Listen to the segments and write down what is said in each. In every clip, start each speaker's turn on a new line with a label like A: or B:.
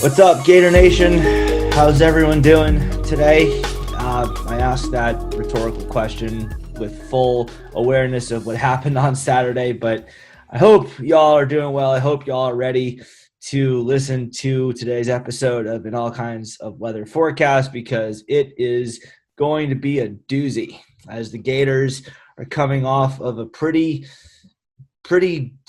A: What's up, Gator Nation? How's everyone doing today? I asked that rhetorical question with full awareness of what happened on Saturday, but I hope y'all are doing well. I hope y'all are ready to listen to today's episode of In All Kinds of Weather Forecast, because it is going to be a doozy as the Gators are coming off of a pretty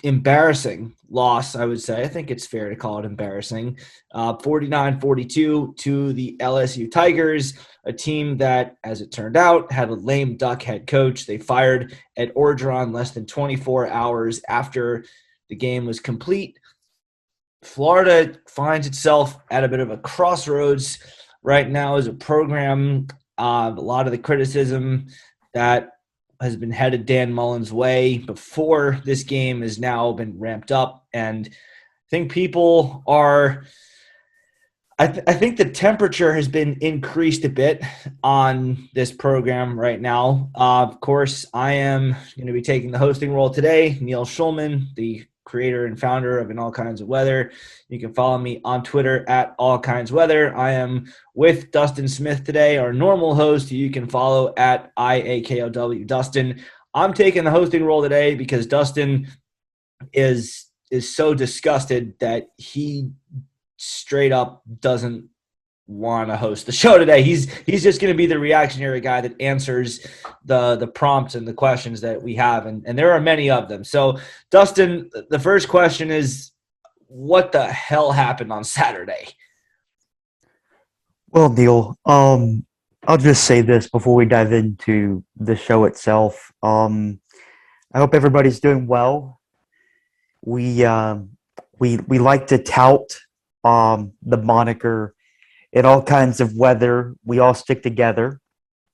A: embarrassing loss, I would say. I think it's fair to call it embarrassing. 49-42 to the LSU Tigers, a team that, as it turned out, had a lame duck head coach. They fired Ed Orgeron less than 24 hours after the game was complete. Florida finds itself at a bit of a crossroads right now as a program. A lot of the criticism that has been headed Dan Mullen's way before this game has now been ramped up, and I think people are I think the temperature has been increased a bit on this program right now. Of course, I am going to be taking the hosting role today. Neil Schulman, the creator and founder of In All Kinds of Weather. You can follow me on Twitter at All Kinds Weather. I am with Dustin Smith today, our normal host, who you can follow at IAKOW Dustin. I'm taking the hosting role today because Dustin is so disgusted that he straight up doesn't want to host the show today. He's just going to be the reactionary guy that answers the prompts and the questions that we have, and there are many of them. So, Dustin, the first question is, what the hell happened on Saturday?
B: Well, Neil, I'll just say this before we dive into the show itself. I hope everybody's doing well. We like to tout the moniker In All Kinds of Weather. We all stick together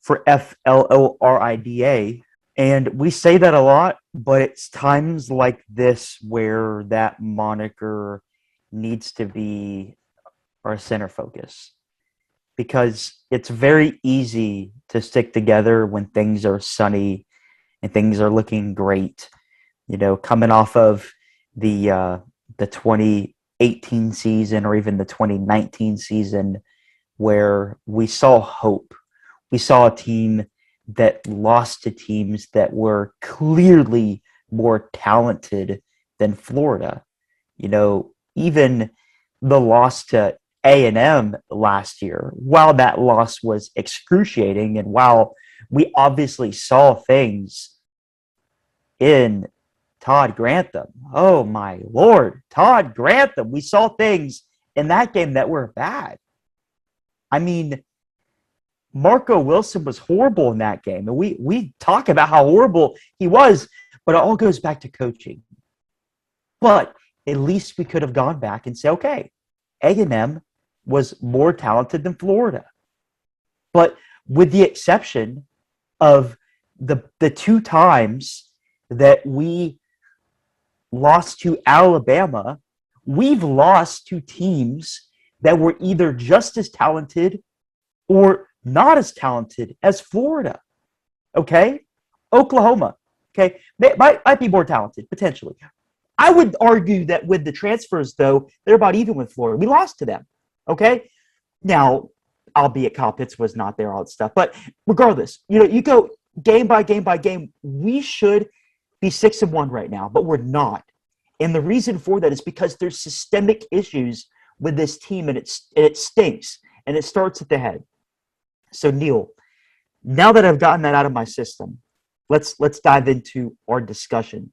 B: for FLORIDA. And we say that a lot, but it's times like this where that moniker needs to be our center focus. Because it's very easy to stick together when things are sunny and things are looking great. You know, coming off of the 2018 season or even the 2019 season, where we saw hope. We saw a team that lost to teams that were clearly more talented than Florida. You know, even the loss to A&M last year, while that loss was excruciating and while we obviously saw things in Todd Grantham, oh my Lord, Todd Grantham, we saw things in that game that were bad. I mean, Marco Wilson was horrible in that game. And we talk about how horrible he was, but it all goes back to coaching. But at least we could have gone back and said, okay, A&M was more talented than Florida. But with the exception of the two times that we lost to Alabama, we've lost to teams that were either just as talented or not as talented as Florida. Okay? Oklahoma, okay, might be more talented, potentially. I would argue that with the transfers, though, they're about even with Florida. We lost to them, okay? Now, albeit Kyle Pitts was not there, all that stuff. But regardless, you know, you go game by game by game, we should be 6-1 right now, but we're not. And the reason for that is because there's systemic issues with this team, and it stinks, and it starts at the head. So, Neil, now that I've gotten that out of my system, let's dive into our discussion.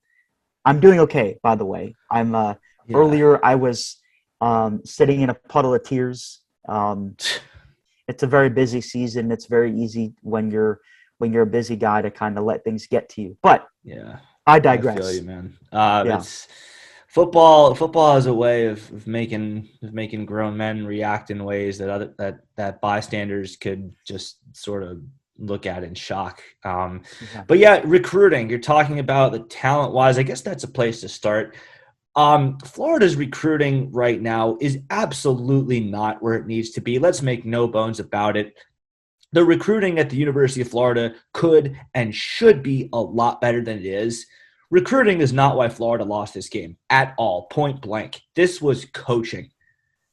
B: I'm doing okay, by the way. Earlier I was sitting in a puddle of tears. It's a very busy season. It's very easy when you're a busy guy to kind of let things get to you. But
A: yeah,
B: I digress.
A: I feel you, man. It's football has a way of making grown men react in ways that bystanders could just sort of look at in shock. But yeah, recruiting, you're talking about the talent wise. I guess that's a place to start. Florida's recruiting right now is absolutely not where it needs to be. Let's make no bones about it. The recruiting at the University of Florida could and should be a lot better than it is. Recruiting is not why Florida lost this game at all, point blank. This was coaching.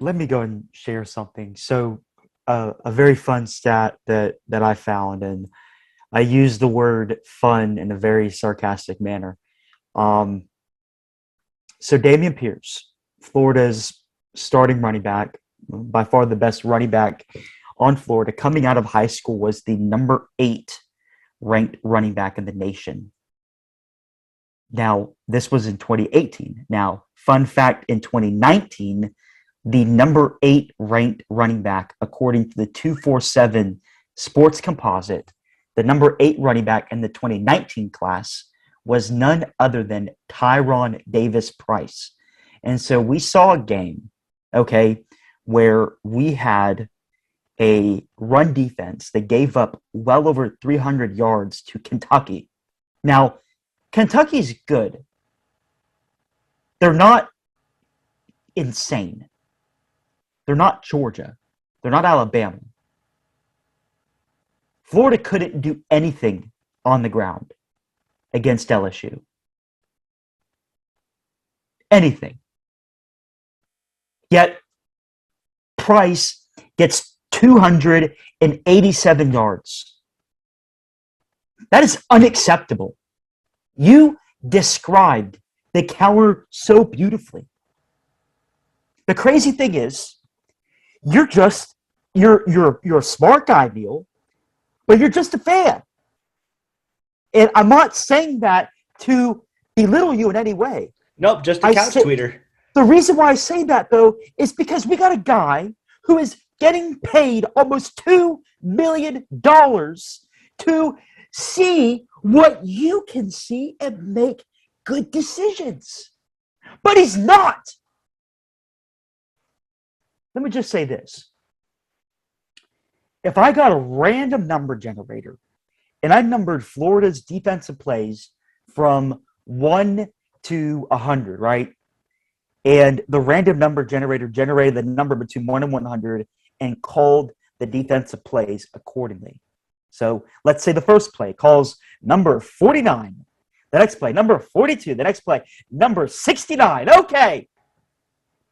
B: let me go and share something. So, a very fun stat that I found, and I use the word "fun" in a very sarcastic manner. Um, so, Damian Pierce, Florida's starting running back, by far the best running back on Florida, coming out of high school, was the number 8 ranked running back in the nation. Now, this was in 2018. Now, fun fact, in 2019, the number 8 ranked running back, according to the 247 Sports Composite, the number 8 running back in the 2019 class was none other than Tyron Davis Price. And so we saw a game, okay, where we had a run defense that gave up well over 300 yards to Kentucky. Now, Kentucky's good. They're not insane. They're not Georgia. They're not Alabama. Florida couldn't do anything on the ground against LSU. Anything. Yet Price gets 287 yards. That is unacceptable. You described the counter so beautifully. The crazy thing is, you're a smart guy, Neil, but you're just a fan. And I'm not saying that to belittle you in any way.
A: Nope, just a couch tweeter.
B: The reason why I say that, though, is because we got a guy who is getting paid almost $2 million to see what you can see and make good decisions. But he's not. Let me just say this. If I got a random number generator and I numbered Florida's defensive plays from 1 to 100, right? And the random number generator generated the number between 1 and 100 and called the defensive plays accordingly. So let's say the first play calls number 49. The next play, number 42. The next play, number 69. Okay.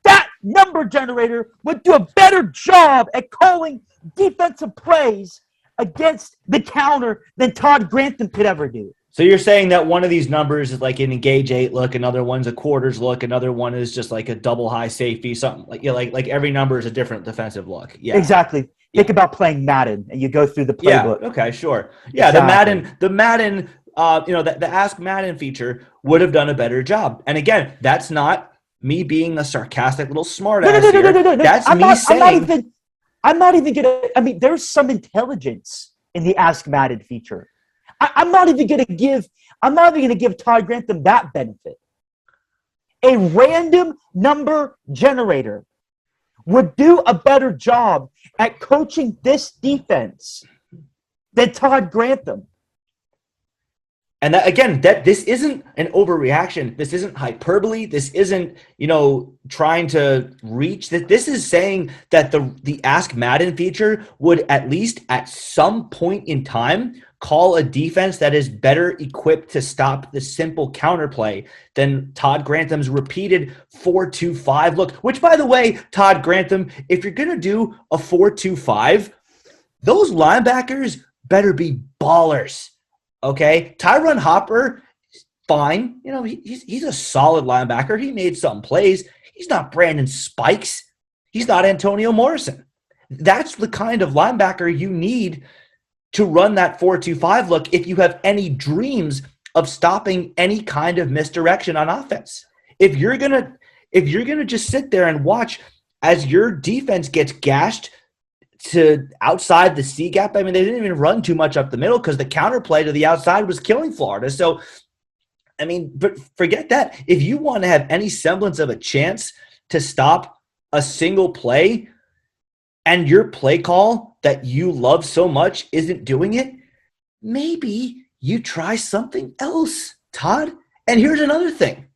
B: That number generator would do a better job at calling defensive plays against the counter than Todd Grantham could ever do.
A: So you're saying that one of these numbers is like an engage 8 look, another one's a quarters look, another one is just like a double high safety, something like, like every number is a different defensive look. Yeah,
B: exactly. Think about playing Madden and you go through the playbook.
A: Yeah. Okay. Sure. Yeah. Exactly. The Madden, the Ask Madden feature would have done a better job. And again, that's not me being a sarcastic little smartass here. No. That's me saying.
B: I'm not even gonna. I mean, there's some intelligence in the Ask Madden feature. I'm not even gonna give Todd Grantham that benefit. A random number generator would do a better job at coaching this defense than Todd Grantham.
A: And this isn't an overreaction. This isn't hyperbole. This isn't, trying to reach. This is saying that the Ask Madden feature would at least at some point in time call a defense that is better equipped to stop the simple counterplay than Todd Grantham's repeated 4-2-5 look, which, by the way, Todd Grantham, if you're going to do a 4-2-5, those linebackers better be ballers. Okay, Tyron Hopper, fine. He's a solid linebacker. He made some plays. He's not Brandon Spikes. He's not Antonio Morrison. That's the kind of linebacker you need to run that 4-2-5 look if you have any dreams of stopping any kind of misdirection on offense. If you're gonna just sit there and watch as your defense gets gashed to outside the C gap. I mean, they didn't even run too much up the middle because the counterplay to the outside was killing Florida. So, I mean, but forget that. If you want to have any semblance of a chance to stop a single play and your play call that you love so much isn't doing it, maybe you try something else, Todd. And here's another thing.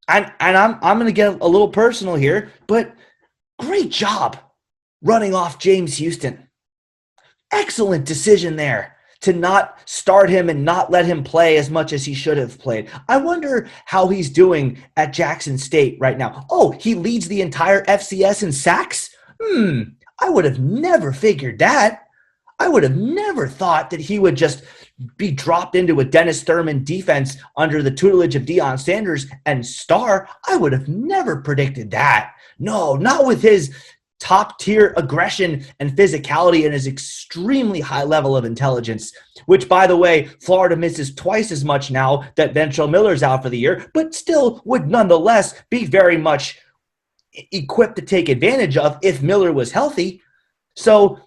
A: And I'm going to get a little personal here, but great job running off James Houston. Excellent decision there. to not start him and not let him play as much as he should have played. I wonder how he's doing at Jackson State right now. Oh, he leads the entire FCS in sacks? I would have never figured that. I would have never thought that he would just be dropped into a Dennis Thurman defense under the tutelage of Deion Sanders and star. I would have never predicted that. No, not with his top-tier aggression and physicality and his extremely high level of intelligence, which, by the way, Florida misses twice as much now that Ventrell Miller's out for the year, but still would nonetheless be very much equipped to take advantage of if Miller was healthy. So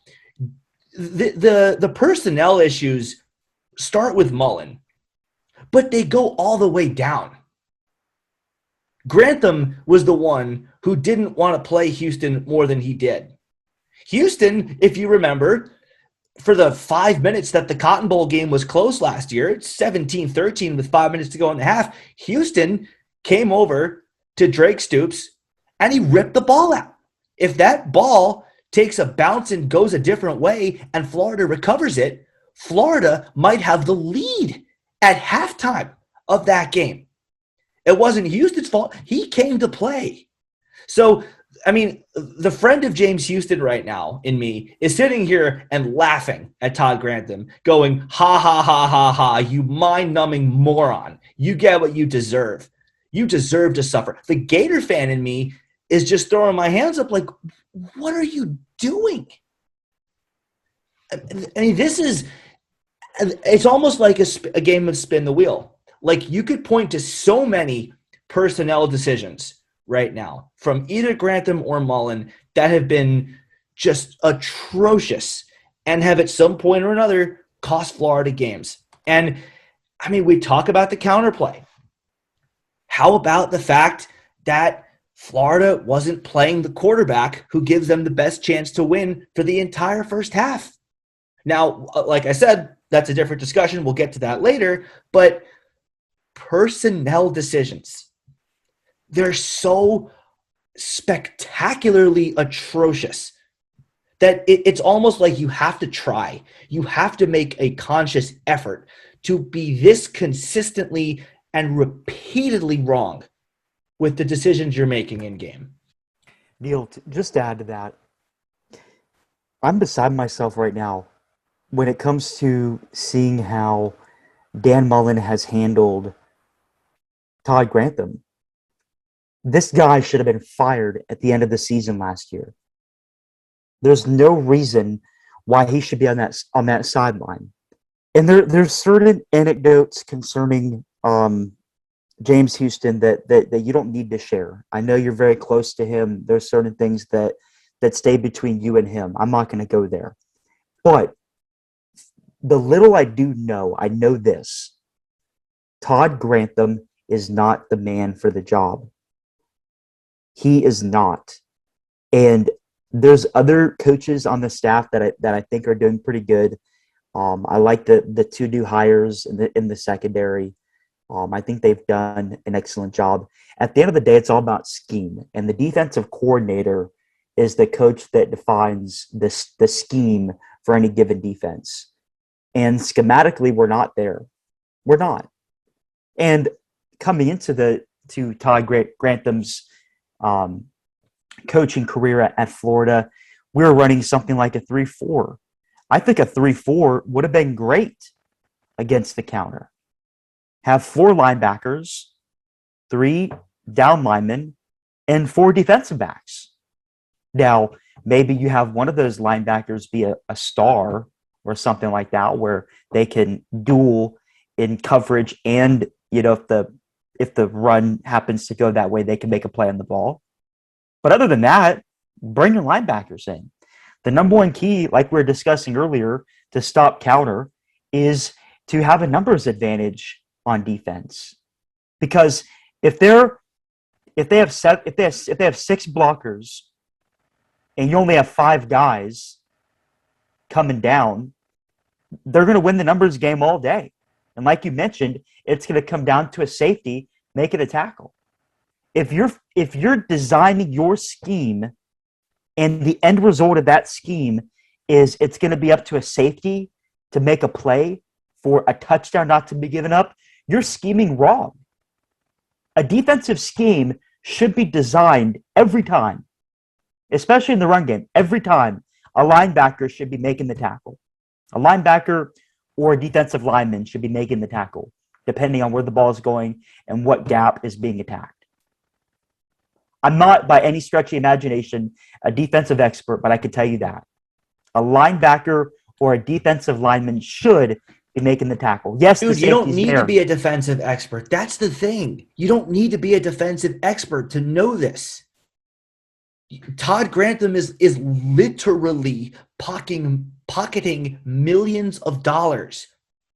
A: the personnel issues start with Mullen, but they go all the way down. Grantham was the one who didn't want to play Houston more than he did. Houston, if you remember, for the 5 minutes that the Cotton Bowl game was close last year, it's 17-13 with 5 minutes to go in the half, Houston came over to Drake Stoops and he ripped the ball out. If that ball takes a bounce and goes a different way and Florida recovers it, Florida might have the lead at halftime of that game. It wasn't Houston's fault. He came to play. So, I mean, the friend of James Houston right now in me is sitting here and laughing at Todd Grantham, going, ha, ha, ha, ha, ha, you mind-numbing moron. You get what you deserve. You deserve to suffer. The Gator fan in me is just throwing my hands up like, what are you doing? I mean, it's almost like a game of spin the wheel. Like, you could point to so many personnel decisions right now from either Grantham or Mullen that have been just atrocious and have at some point or another cost Florida games. And, I mean, we talk about the counterplay. How about the fact that Florida wasn't playing the quarterback who gives them the best chance to win for the entire first half? Now, like I said, that's a different discussion. We'll get to that later. But personnel decisions, they're so spectacularly atrocious that it's almost like you have to try. You have to make a conscious effort to be this consistently and repeatedly wrong with the decisions you're making in game.
B: Neil, just to add to that, I'm beside myself right now when it comes to seeing how Dan Mullen has handled Todd Grantham. This guy should have been fired at the end of the season last year. There's no reason why he should be on that sideline. And there's certain anecdotes concerning James Houston that you don't need to share. I know you're very close to him. There's certain things that stay between you and him. I'm not going to go there. But the little I do know, I know this. Todd Grantham is not the man for the job. He is not. And there's other coaches on the staff that I think are doing pretty good. I like the two new hires in the secondary. I think they've done an excellent job. At the end of the day, it's all about scheme. And the defensive coordinator is the coach that defines the scheme for any given defense. And schematically, we're not there. We're not. And coming into Todd Grantham's coaching career at Florida, we were running something like a 3-4. I think a 3-4 would have been great against the counter. Have 4 linebackers, 3 down linemen, and 4 defensive backs. Now, maybe you have one of those linebackers be a star or something like that, where they can duel in coverage, and if the run happens to go that way, they can make a play on the ball. But other than that, bring your linebackers in. The number one key, like we were discussing earlier, to stop counter is to have a numbers advantage on defense. Because if they have 6 blockers and you only have 5 guys coming down, they're going to win the numbers game all day. And like you mentioned, it's going to come down to a safety, make it a tackle. If you're designing your scheme and the end result of that scheme is it's going to be up to a safety to make a play for a touchdown not to be given up, you're scheming wrong. A defensive scheme should be designed every time, especially in the run game. Every time a linebacker should be making the tackle. A linebacker or a defensive lineman should be making the tackle, depending on where the ball is going and what gap is being attacked. I'm not, by any stretch of the imagination, a defensive expert, but I can tell you that. A linebacker or a defensive lineman should be making the tackle. Yes,
A: dude, you don't need to be a defensive expert. That's the thing. You don't need to be a defensive expert to know this. Todd Grantham is literally pocketing millions of dollars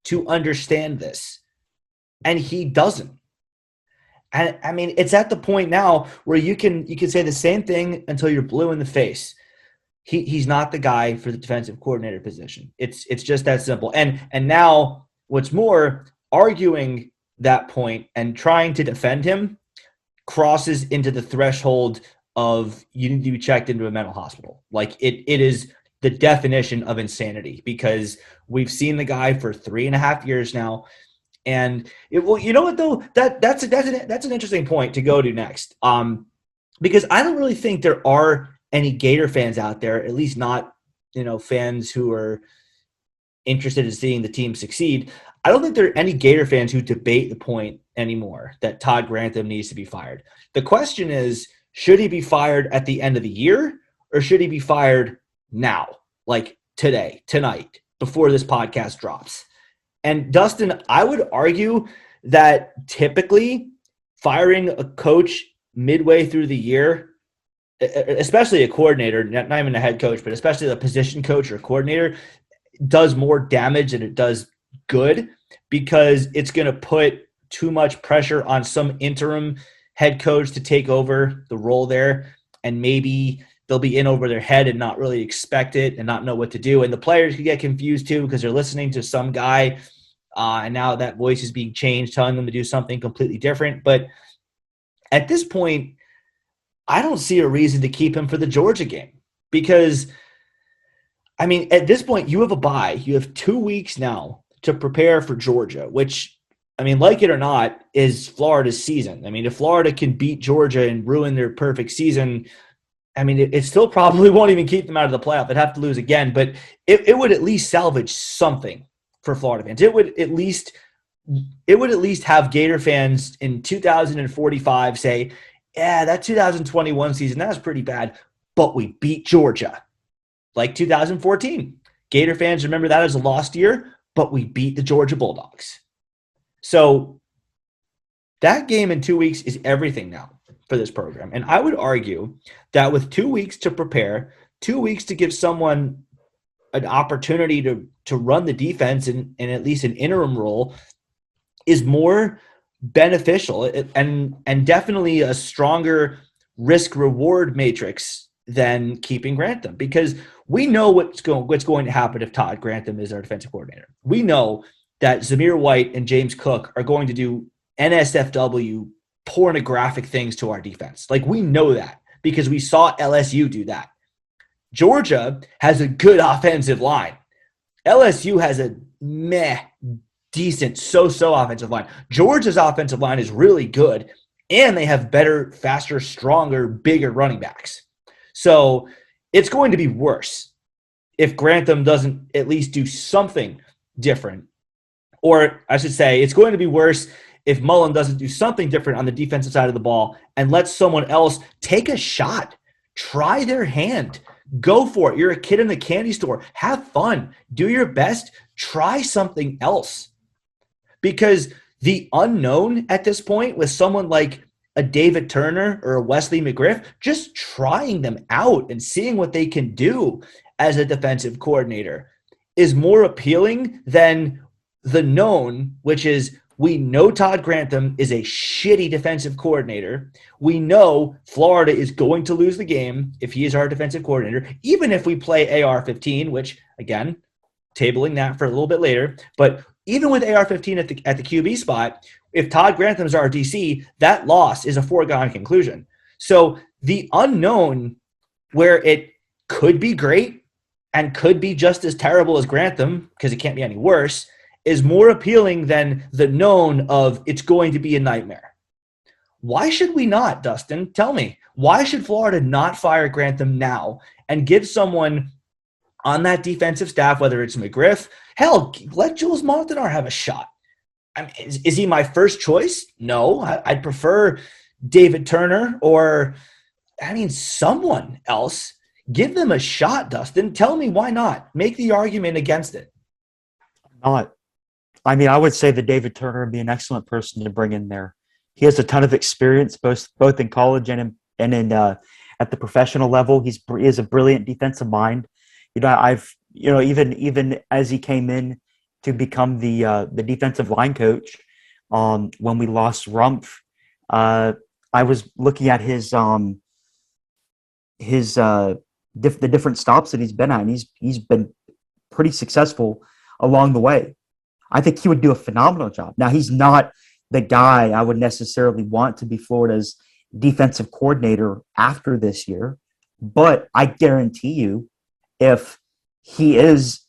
A: to understand this, and he doesn't. And I mean, it's at the point now where you can say the same thing until you're blue in the face. He's not the guy for the defensive coordinator position. It's just that simple. And now, what's more, arguing that point and trying to defend him crosses into the threshold of you need to be checked into a mental hospital. Like it is the definition of insanity, because we've seen the guy for 3.5 years now. And you know what though, that's an interesting point to go to next. Because I don't really think there are any Gator fans out there, at least not, fans who are interested in seeing the team succeed. I don't think there are any Gator fans who debate the point anymore that Todd Grantham needs to be fired. The question is, should he be fired at the end of the year, or should he be fired now, like today, tonight, before this podcast drops? And Dustin, I would argue that typically firing a coach midway through the year, especially a coordinator, not even a head coach, but especially a position coach or coordinator, does more damage than it does good, because it's going to put too much pressure on some interim head coach to take over the role there, and maybe they'll be in over their head and not really expect it and not know what to do. And the players could get confused too, because they're listening to some guy and now that voice is being changed, telling them to do something completely different. But at this point, I don't see a reason to keep him for the Georgia game, because, I mean, at this point, you have a bye. You have 2 weeks now to prepare for Georgia, which, I mean, like it or not, is Florida's season. I mean, if Florida can beat Georgia and ruin their perfect season, I mean, it still probably won't even keep them out of the playoff. They'd have to lose again, but it would at least salvage something for Florida fans. It would at least have Gator fans in 2045 say, yeah, that 2021 season, that was pretty bad, but we beat Georgia. Like 2014. Gator fans remember that as a lost year, but we beat the Georgia Bulldogs. So that game in 2 weeks is everything now for this program. And I would argue that with 2 weeks to prepare, 2 weeks to give someone an opportunity to run the defense in at least an interim role is more beneficial and definitely a stronger risk-reward matrix than keeping Grantham, because we know what's going to happen if Todd Grantham is our defensive coordinator. We know that Zamir White and James Cook are going to do NSFW pornographic things to our defense. Like, we know that because we saw LSU do that. Georgia has a good offensive line. LSU has a decent, so-so offensive line. Georgia's offensive line is really good, and they have better, faster, stronger, bigger running backs. So it's going to be worse if Grantham doesn't at least do something different. Or I should say, it's going to be worse if Mullen doesn't do something different on the defensive side of the ball and let someone else take a shot, try their hand, go for it. You're a kid in the candy store. Have fun. Do your best. Try something else. Because the unknown at this point with someone like a David Turner or a Wesley McGriff, just trying them out and seeing what they can do as a defensive coordinator is more appealing than the known, which is we know Todd Grantham is a shitty defensive coordinator. We know Florida is going to lose the game if he is our defensive coordinator, even if we play AR-15, which, again, tabling that for a little bit later. But even with AR-15 at the QB spot, if Todd Grantham is our DC, that loss is a foregone conclusion. So the unknown, where it could be great and could be just as terrible as Grantham, because it can't be any worse, is more appealing than the known of it's going to be a nightmare. Why should we not, Dustin? Tell me. Why should Florida not fire Grantham now and give someone on that defensive staff, whether it's McGriff, hell, let Jules Montenar have a shot. I mean, is he my first choice? No. I'd prefer David Turner or, someone else. Give them a shot, Dustin. Tell me why not. Make the argument against it.
B: Not. I would say that David Turner would be an excellent person to bring in there. He has a ton of experience, both in college and in at the professional level. He is a brilliant defensive mind. Even as he came in to become the defensive line coach, when we lost Rumpf, I was looking at the different stops that he's been at, and he's been pretty successful along the way. I think he would do a phenomenal job. Now, he's not the guy I would necessarily want to be Florida's defensive coordinator after this year, but I guarantee you, if he is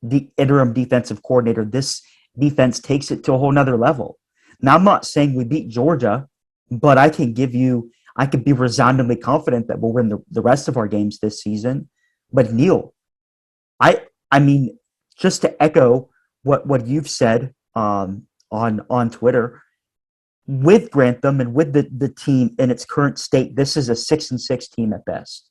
B: the interim defensive coordinator, this defense takes it to a whole nother level. Now, I'm not saying we beat Georgia, but I could be resoundingly confident that we'll win the rest of our games this season. But Neil, just to echo what you've said on Twitter, with Grantham and with the team in its current state, this is a 6-6 team at best.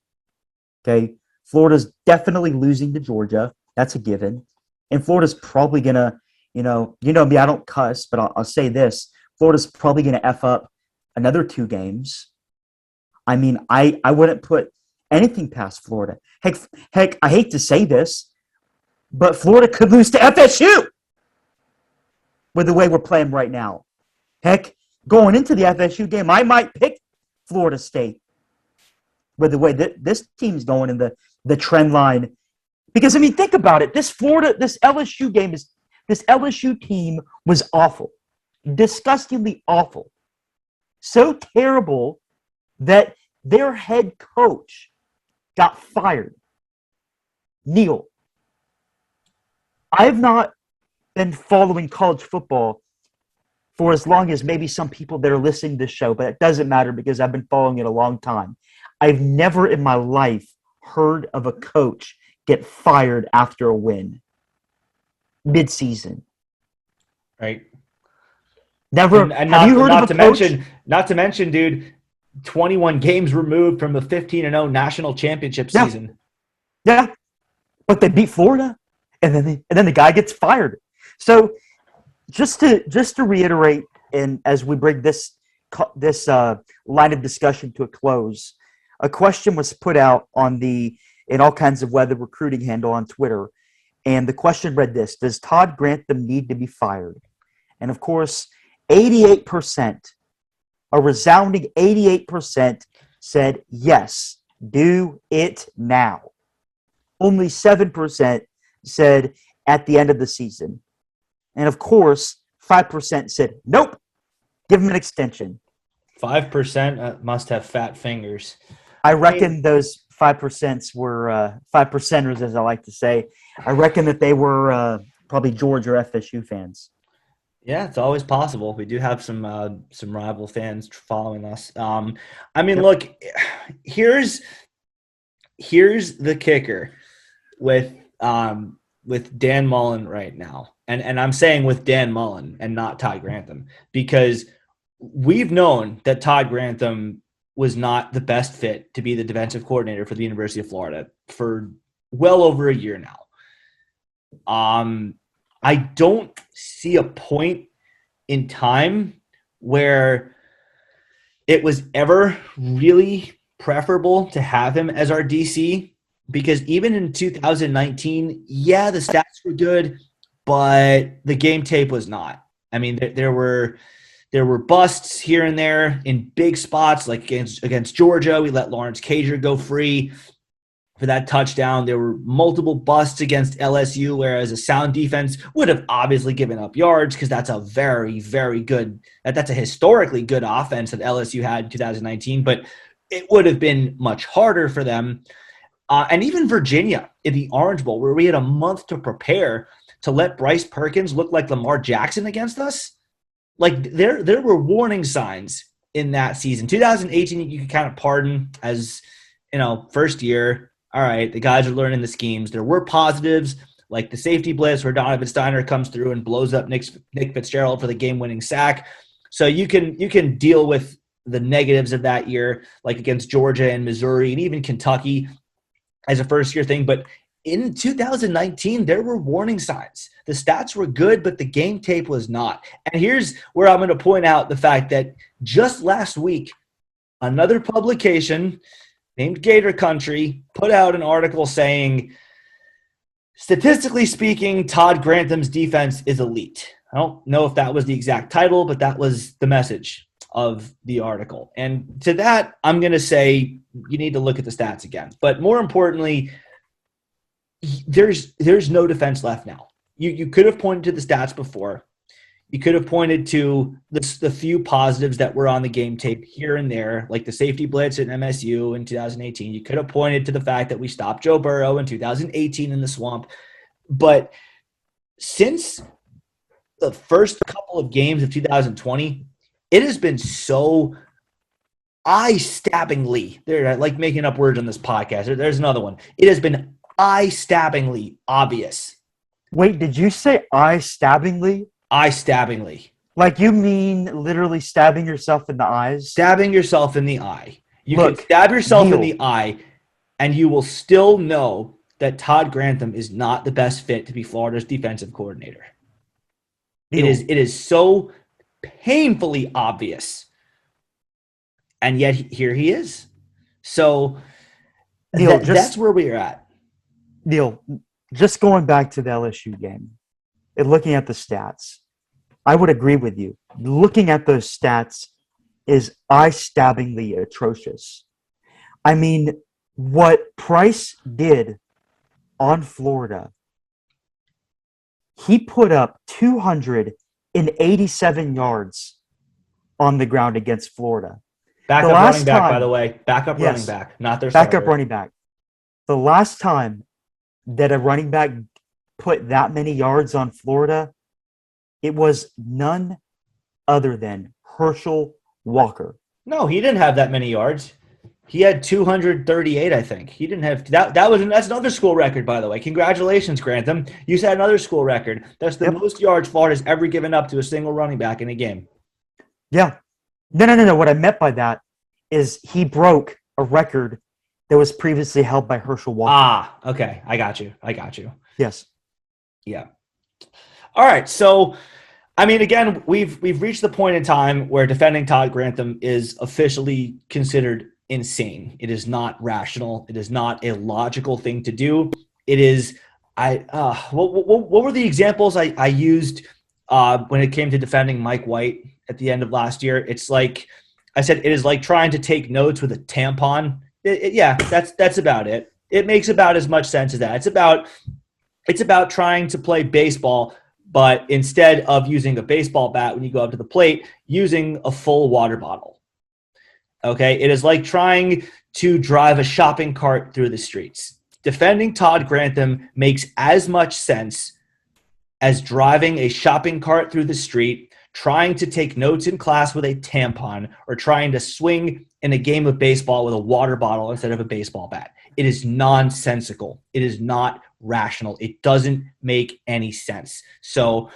B: Okay, Florida's definitely losing to Georgia. That's a given. And Florida's probably gonna, me, I don't cuss, but I'll say this: Florida's probably gonna F up another 2 games. I wouldn't put anything past Florida. Heck, I hate to say this, but Florida could lose to FSU with the way we're playing right now. Heck, going into the FSU game, I might pick Florida State with the way that this team's going in the trend line. Because, think about it. This LSU team was awful. Disgustingly awful. So terrible that their head coach got fired. Neil, I have not been following college football for as long as maybe some people that are listening to this show, but it doesn't matter because I've been following it a long time. I've never in my life heard of a coach get fired after a win mid-season.
A: Right.
B: Never.
A: And
B: have you heard of a coach?
A: Not to mention, dude, 21 games removed from the 15-0 national championship season.
B: Yeah, but they beat Florida, and then the guy gets fired. So just to reiterate, and as we bring this line of discussion to a close, a question was put out on the In All Kinds of Weather recruiting handle on Twitter, and the question read this: does Todd Grantham need to be fired? And of course, 88%, a resounding 88%, said yes, do it now. Only 7% said at the end of the season. And of course, 5% said nope, give him an extension.
A: 5% must have fat fingers.
B: I reckon those 5% were 5%ers, as I like to say. I reckon that they were probably Georgia or FSU fans.
A: Yeah, it's always possible. We do have some rival fans following us.
B: Yep.
A: Look, here's the kicker with Dan Mullen right now, and I'm saying with Dan Mullen and not Todd Grantham, because we've known that Todd Grantham was not the best fit to be the defensive coordinator for the University of Florida for well over a year now. I don't see a point in time where it was ever really preferable to have him as our DC, because even in 2019, yeah, the stats were good, but the game tape was not. There were busts here and there in big spots, like against Georgia. We let Lawrence Cager go free for that touchdown. There were multiple busts against LSU, whereas a sound defense would have obviously given up yards, because that's a very, very good – that's a historically good offense that LSU had in 2019, but it would have been much harder for them. And even Virginia in the Orange Bowl, where we had a month to prepare to let Bryce Perkins look like Lamar Jackson against us. Like there were warning signs in that season. 2018, you could kind of pardon as, first year. All right, the guys are learning the schemes. There were positives, like the safety blitz where Donovan Steiner comes through and blows up Nick Fitzgerald for the game-winning sack. So you can deal with the negatives of that year, like against Georgia and Missouri and even Kentucky as a first-year thing. But in 2019, there were warning signs. The stats were good, but the game tape was not. And here's where I'm going to point out the fact that just last week, another publication named Gator Country put out an article saying, statistically speaking, Todd Grantham's defense is elite. I don't know if that was the exact title, but that was the message of the article. And to that, I'm going to say you need to look at the stats again. But more importantly, there's no defense left now. You could have pointed to the stats before. You could have pointed to the few positives that were on the game tape here and there, like the safety blitz at MSU in 2018. You could have pointed to the fact that we stopped Joe Burrow in 2018 in the swamp. But since the first couple of games of 2020, it has been so eye-stabbingly. I like making up words on this podcast. There's another one. It has been eye-stabbingly obvious.
B: Wait, did you say eye-stabbingly?
A: Eye-stabbingly.
B: Like you mean literally stabbing yourself in the eyes?
A: Stabbing yourself in the eye. You can stab yourself in the eye, and you will still know that Todd Grantham is not the best fit to be Florida's defensive coordinator. It is so painfully obvious. And yet here he is. So that's where we are at.
B: Neil, just going back to the LSU game and looking at the stats, I would agree with you. Looking at those stats is eye-stabbingly atrocious. I mean, what Price did on Florida, he put up 287 yards on the ground against Florida.
A: Backup running back, by the way. Backup running back, not their starter.
B: Backup running back. The last time that a running back put that many yards on Florida, it was none other than Herschel Walker.
A: No, he didn't have that many yards. He had 238, I think. He didn't have that. That's another school record, by the way. Congratulations, Grantham. You set another school record. That's the most yards Florida's ever given up to a single running back in a game.
B: Yeah. No. What I meant by that is he broke a record that was previously held by Herschel Walker.
A: Ah, okay. I got you.
B: Yes.
A: Yeah. All right. So, I mean, again, we've reached the point in time where defending Todd Grantham is officially considered insane. It is not rational. It is not a logical thing to do. It is. What were the examples I used when it came to defending Mike White at the end of last year? It's like I said. It is like trying to take notes with a tampon. That's about it. It makes about as much sense as that. It's about trying to play baseball, but instead of using a baseball bat when you go up to the plate, using a full water bottle. Okay? It is like trying to drive a shopping cart through the streets. Defending Todd Grantham makes as much sense as driving a shopping cart through the street, trying to take notes in class with a tampon, or trying to swing in a game of baseball with a water bottle instead of a baseball bat. It is nonsensical. It is not rational. It doesn't make any sense. So,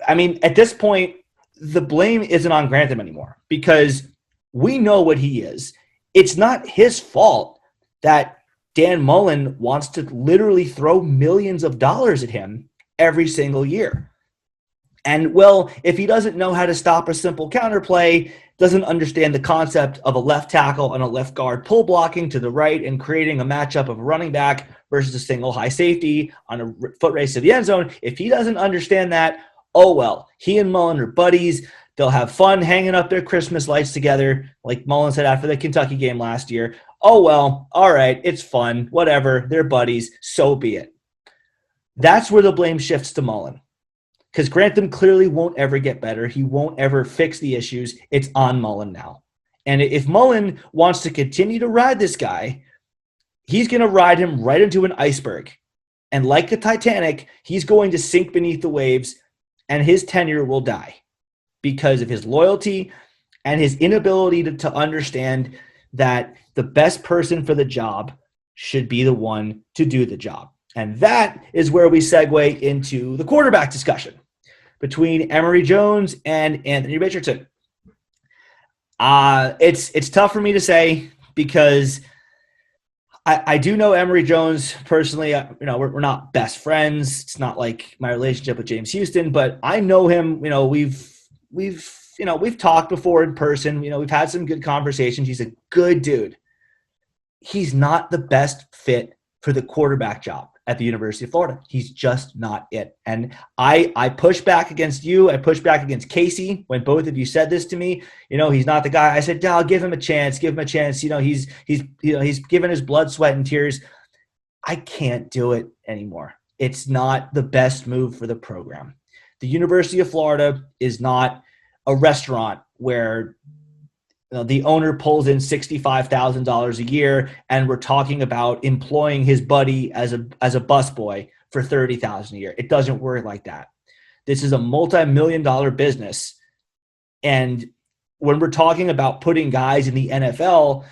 A: I mean, at this point, the blame isn't on Grantham anymore because we know what he is. It's not his fault that Dan Mullen wants to literally throw millions of dollars at him every single year. And, well, if he doesn't know how to stop a simple counterplay, doesn't understand the concept of a left tackle and a left guard pull blocking to the right and creating a matchup of a running back versus a single high safety on a foot race to the end zone, if he doesn't understand that, oh well, he and Mullen are buddies. They'll have fun hanging up their Christmas lights together, like Mullen said after the Kentucky game last year. Oh well, all right, it's fun, whatever, they're buddies, so be it. That's where the blame shifts to Mullen. Because Grantham clearly won't ever get better. He won't ever fix the issues. It's on Mullen now. And if Mullen wants to continue to ride this guy, he's going to ride him right into an iceberg. And like the Titanic, he's going to sink beneath the waves, and his tenure will die because of his loyalty and his inability to understand that the best person for the job should be the one to do the job. And that is where we segue into the quarterback discussion between Emory Jones and Anthony Richardson. It's tough for me to say because I do know Emory Jones personally. We're not best friends. It's not like my relationship with James Houston, but I know him. We've talked before in person. We've had some good conversations. He's a good dude. He's not the best fit for the quarterback job at the University of Florida. He's just not it. And I push back against you. I push back against Casey when both of you said this to me. He's not the guy. I said, I'll give him a chance. Give him a chance. He's given his blood, sweat, and tears. I can't do it anymore. It's not the best move for the program. The University of Florida is not a restaurant where the owner pulls in $65,000 a year, and we're talking about employing his buddy as a busboy for $30,000 a year. It doesn't work like that. This is a multi-million-dollar business, and when we're talking about putting guys in the NFL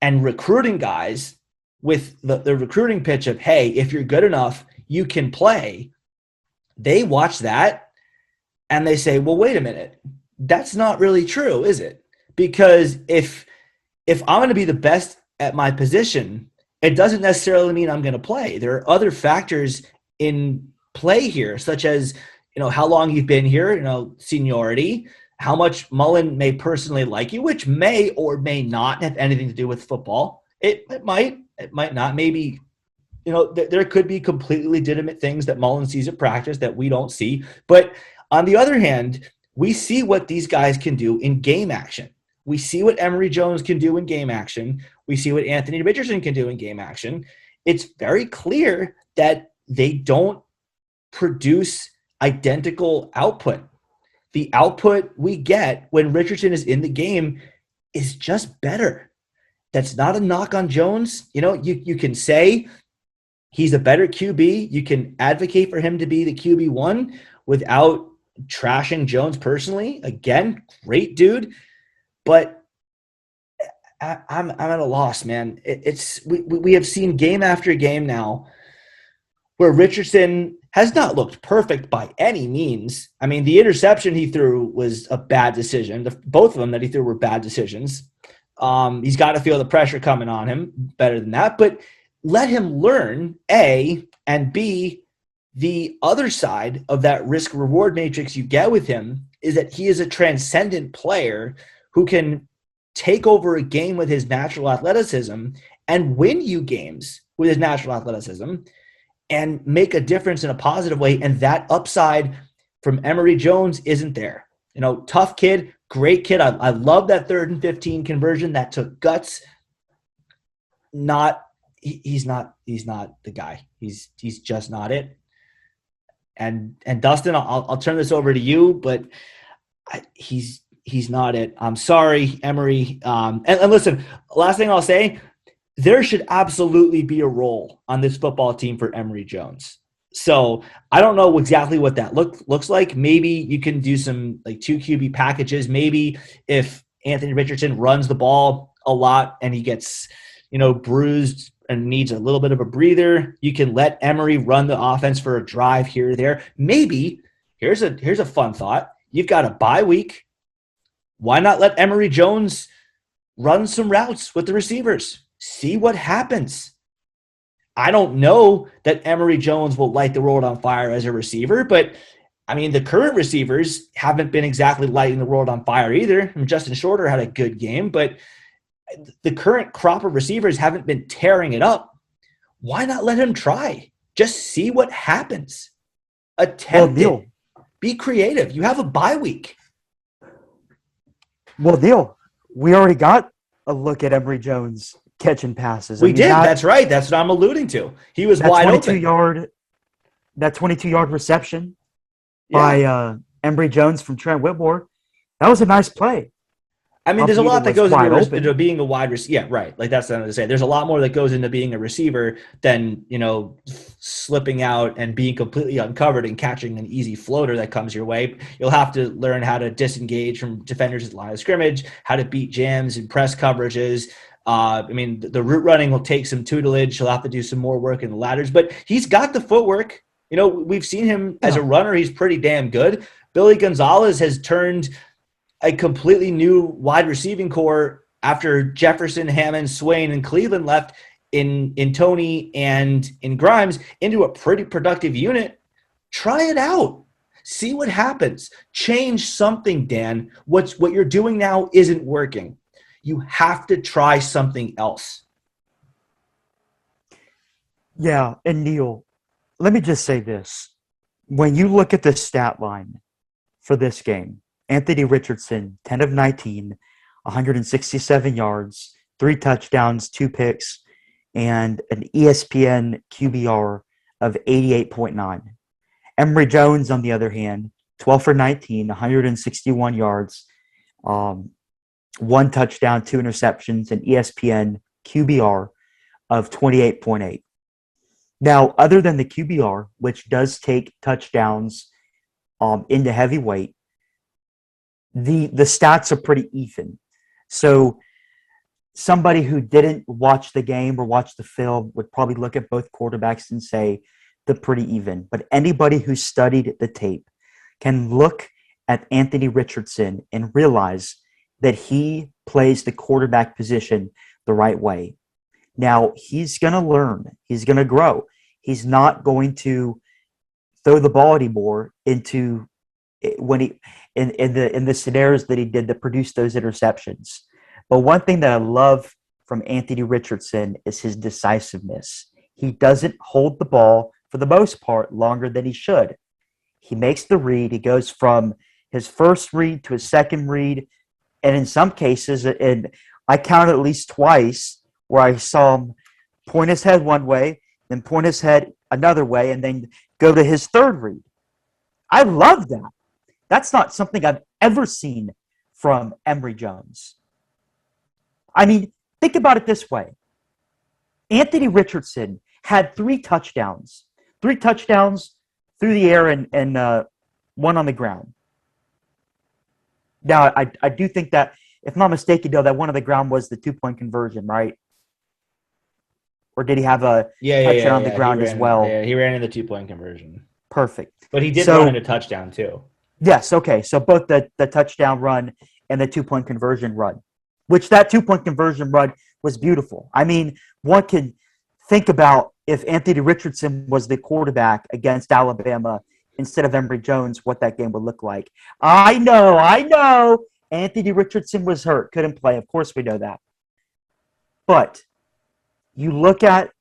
A: and recruiting guys with the recruiting pitch of, hey, if you're good enough, you can play, they watch that and they say, well, wait a minute, that's not really true, is it? Because if I'm going to be the best at my position, it doesn't necessarily mean I'm going to play. There are other factors in play here, such as, how long you've been here, seniority, how much Mullen may personally like you, which may or may not have anything to do with football. It might not. Maybe, there could be completely legitimate things that Mullen sees at practice that we don't see. But on the other hand, we see what these guys can do in game action. We see what Emory Jones can do in game action. We see what Anthony Richardson can do in game action. It's very clear that they don't produce identical output. The output we get when Richardson is in the game is just better. That's not a knock on Jones. You can say he's a better QB. You can advocate for him to be the QB1 without trashing Jones personally. Again, great dude. But I'm at a loss, man. We have seen game after game now where Richardson has not looked perfect by any means. I mean, the interception he threw was a bad decision. Both of them that he threw were bad decisions. He's got to feel the pressure coming on him better than that. But let him learn, A, and B, the other side of that risk-reward matrix you get with him is that he is a transcendent player who can take over a game with his natural athleticism and win you games with his natural athleticism and make a difference in a positive way. And that upside from Emory Jones isn't there. Tough kid, great kid. I love that 3rd and 15 conversion. That took guts. He's not the guy. He's just not it. And Dustin, I'll turn this over to you, but he's not it. I'm sorry, Emory. And listen, last thing I'll say, there should absolutely be a role on this football team for Emory Jones. So I don't know exactly what that looks like. Maybe you can do some 2 QB packages. Maybe if Anthony Richardson runs the ball a lot and he gets, bruised and needs a little bit of a breather, you can let Emory run the offense for a drive here or there. Maybe here's a fun thought. You've got a bye week. Why not let Emory Jones run some routes with the receivers? See what happens. I don't know that Emory Jones will light the world on fire as a receiver, but I mean, the current receivers haven't been exactly lighting the world on fire either. I mean, Justin Shorter had a good game, but the current crop of receivers haven't been tearing it up. Why not let him try? Just see what happens. Attempt it. Be creative. You have a bye week.
B: Well, Neil, we already got a look at Emory Jones catching passes.
A: We did. That's right. That's what I'm alluding to. He was wide open.
B: That 22-yard reception by Emory Jones from Trent Whitmore, that was a nice play.
A: I mean, there's a
B: Albeit
A: lot
B: it
A: that
B: was
A: goes
B: wide open.
A: into being a wide receiver. Yeah, right. Like that's what I'm going to say. There's a lot more that goes into being a receiver than, slipping out and being completely uncovered and catching an easy floater that comes your way. You'll have to learn how to disengage from defenders at the line of scrimmage, how to beat jams and press coverages. The route running will take some tutelage. He'll have to do some more work in the ladders, but he's got the footwork. We've seen him as a runner. He's pretty damn good. Billy Gonzalez has turned a completely new wide receiving core after Jefferson, Hammond, Swain, and Cleveland left in Tony and in Grimes into a pretty productive unit. Try it out. See what happens. Change something, Dan. What you're doing now isn't working. You have to try something else.
B: Yeah, and Neil, let me just say this. When you look at the stat line for this game, Anthony Richardson, 10 of 19, 167 yards, 3 touchdowns, 2 picks, and an ESPN QBR of 88.9. Emory Jones, on the other hand, 12 for 19, 161 yards, 1 touchdown, 2 interceptions, and ESPN QBR of 28.8. Now, other than the QBR, which does take touchdowns into heavyweight, the stats are pretty even. So somebody who didn't watch the game or watch the film would probably look at both quarterbacks and say they're pretty even. But anybody who studied the tape can look at Anthony Richardson and realize that he plays the quarterback position the right way. Now, he's going to learn. He's going to grow. He's not going to throw the ball anymore into when he in the scenarios that he did that produced those interceptions. But one thing that I love from Anthony Richardson is his decisiveness. He doesn't hold the ball for the most part longer than he should. He makes the read. He goes from his first read to his second read, and in some cases, and I counted at least twice where I saw him point his head one way, then point his head another way, and then go to his third read. I love that. That's not something I've ever seen from Emory Jones. I mean, think about it this way. Anthony Richardson had 3 touchdowns. 3 touchdowns through the air and 1 on the ground. Now, I do think that, if I'm not mistaken, though, that 1 on the ground was the 2-point conversion, right? Or did he have a touchdown on the ground as well?
A: Yeah, he ran in the 2-point conversion.
B: Perfect.
A: But he did run in a touchdown, too.
B: Yes, okay. So both the touchdown run and the 2-point conversion run, which that 2-point conversion run was beautiful. I mean, one can think about if Anthony Richardson was the quarterback against Alabama instead of Emory Jones, what that game would look like. I know. Anthony Richardson was hurt, couldn't play. Of course we know that. But you look at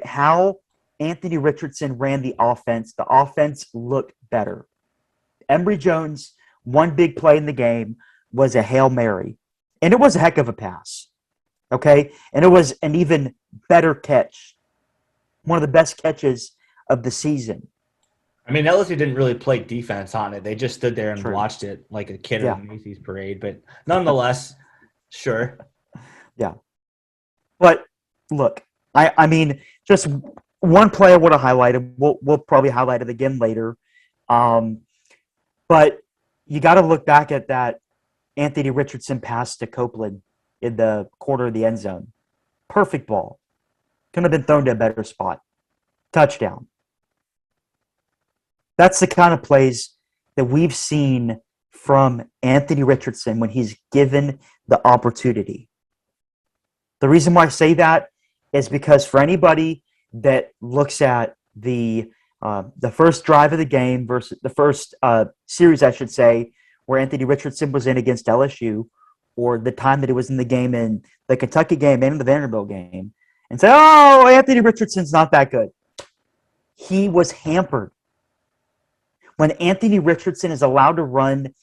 B: how Anthony Richardson ran the offense looked better. Emory Jones, one big play in the game was a Hail Mary. And it was a heck of a pass. Okay? And it was an even better catch. One of the best catches of the season.
A: I mean, LSU didn't really play defense on it. They just stood there and watched it like a kid at a Macy's parade. But nonetheless, sure.
B: Yeah. But look, I mean, just one play I would have highlighted. We'll probably highlight it again later. But you got to look back at that Anthony Richardson pass to Copeland in the corner of the end zone. Perfect ball. Couldn't have been thrown to a better spot. Touchdown. That's the kind of plays that we've seen from Anthony Richardson when he's given the opportunity. The reason why I say that is because for anybody that looks at the first drive of the game versus the first series, I should say, where Anthony Richardson was in against LSU, or the time that he was in the game in the Kentucky game and the Vanderbilt game, and say, oh, Anthony Richardson's not that good. He was hampered. When Anthony Richardson is allowed to run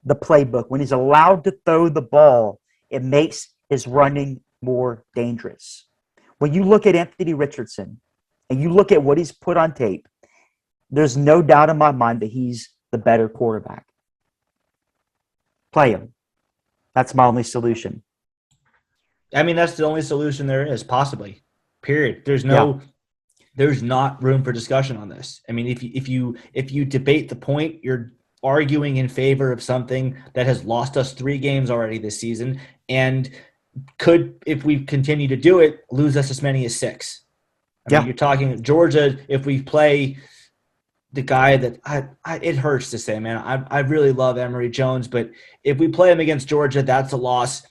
B: the playbook, when he's allowed to throw the ball, it makes his running more dangerous. When you look at Anthony Richardson and you look at what he's put on tape, there's no doubt in my mind that he's the better quarterback. Play him. That's my only solution.
A: I mean, that's the only solution there is, possibly. Period. There's not room for discussion on this. I mean, if you debate the point, you're arguing in favor of something that has lost us 3 games already this season, and could, if we continue to do it, lose us as many as 6. I mean, you're talking Georgia. If we play the guy that it hurts to say, man, I really love Emory Jones, but if we play him against Georgia, that's a loss.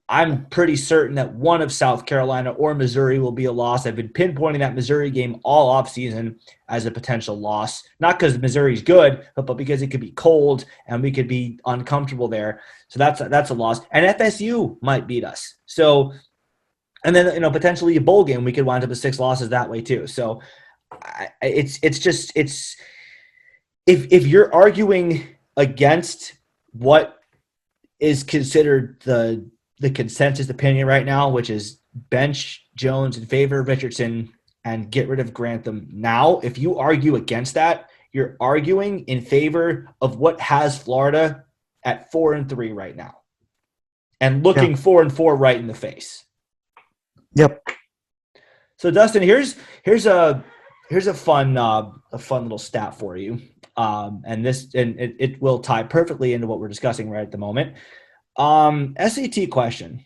A: I'm pretty certain that one of South Carolina or Missouri will be a loss. I've been pinpointing that Missouri game all offseason as a potential loss, not because Missouri's good, but because it could be cold and we could be uncomfortable there. So that's a loss. And FSU might beat us. So, and then, potentially a bowl game, we could wind up with 6 losses that way too. So if you're arguing against what is considered the consensus opinion right now, which is bench Jones in favor of Richardson and get rid of Grantham now, if you argue against that, you're arguing in favor of what has Florida at 4-3 right now and looking 4-4 right in the face.
B: Yep.
A: So Dustin, here's a fun little stat for you. And it will tie perfectly into what we're discussing right at the moment. SAT question.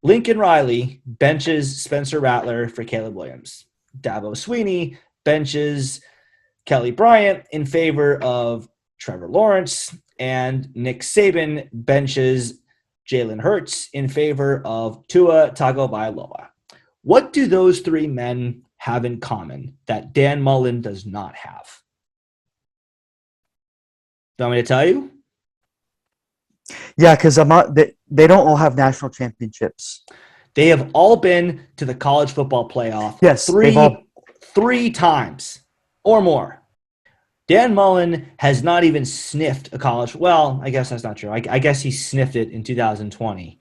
A: Lincoln Riley benches Spencer Rattler for Caleb Williams. Dabo Sweeney benches Kelly Bryant in favor of Trevor Lawrence. And Nick Saban benches Jalen Hurts in favor of Tua Tagovailoa. What do those 3 men have in common that Dan Mullen does not have? Do you want me to tell you?
B: Yeah, because they don't all have national championships.
A: They have all been to the college football playoff.
B: Yes,
A: 3 times or more. Dan Mullen has not even sniffed a college. Well, I guess that's not true. I guess he sniffed it in 2020.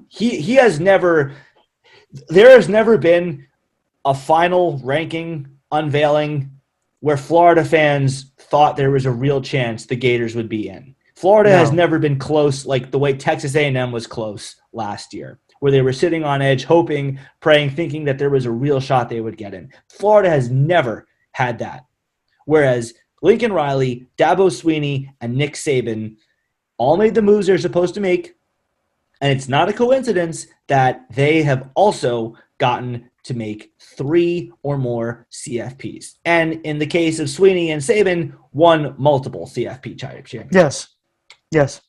A: He has never. There has never been a final ranking unveiling where Florida fans thought there was a real chance the Gators would be in. Florida has never been close like the way Texas A&M was close last year, where they were sitting on edge, hoping, praying, thinking that there was a real shot they would get in. Florida has never had that. Whereas Lincoln Riley, Dabo Sweeney, and Nick Saban all made the moves they're supposed to make, and it's not a coincidence that they have also gotten to make 3 or more CFPs. And in the case of Sweeney and Saban, won multiple CFP championships.
B: Yes.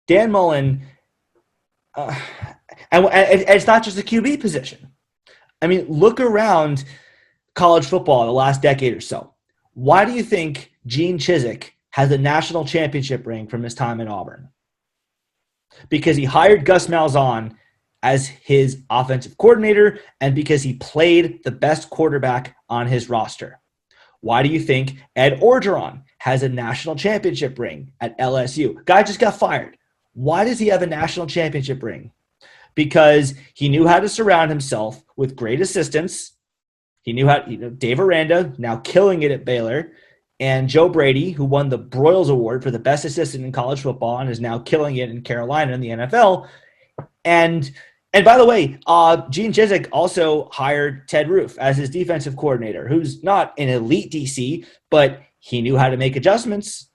A: Dan Mullen, and it's not just the QB position. I mean, look around college football the last decade or so. Why do you think Gene Chizik has a national championship ring from his time at Auburn? Because he hired Gus Malzahn as his offensive coordinator and because he played the best quarterback on his roster. Why do you think Ed Orgeron has a national championship ring at LSU? Guy just got fired. Why does he have a national championship ring? Because he knew how to surround himself with great assistants. He knew how, Dave Aranda, now killing it at Baylor, and Joe Brady, who won the Broyles Award for the best assistant in college football and is now killing it in Carolina in the NFL. And by the way, Gene Chizik also hired Ted Roof as his defensive coordinator, who's not an elite DC, but he knew how to make adjustments.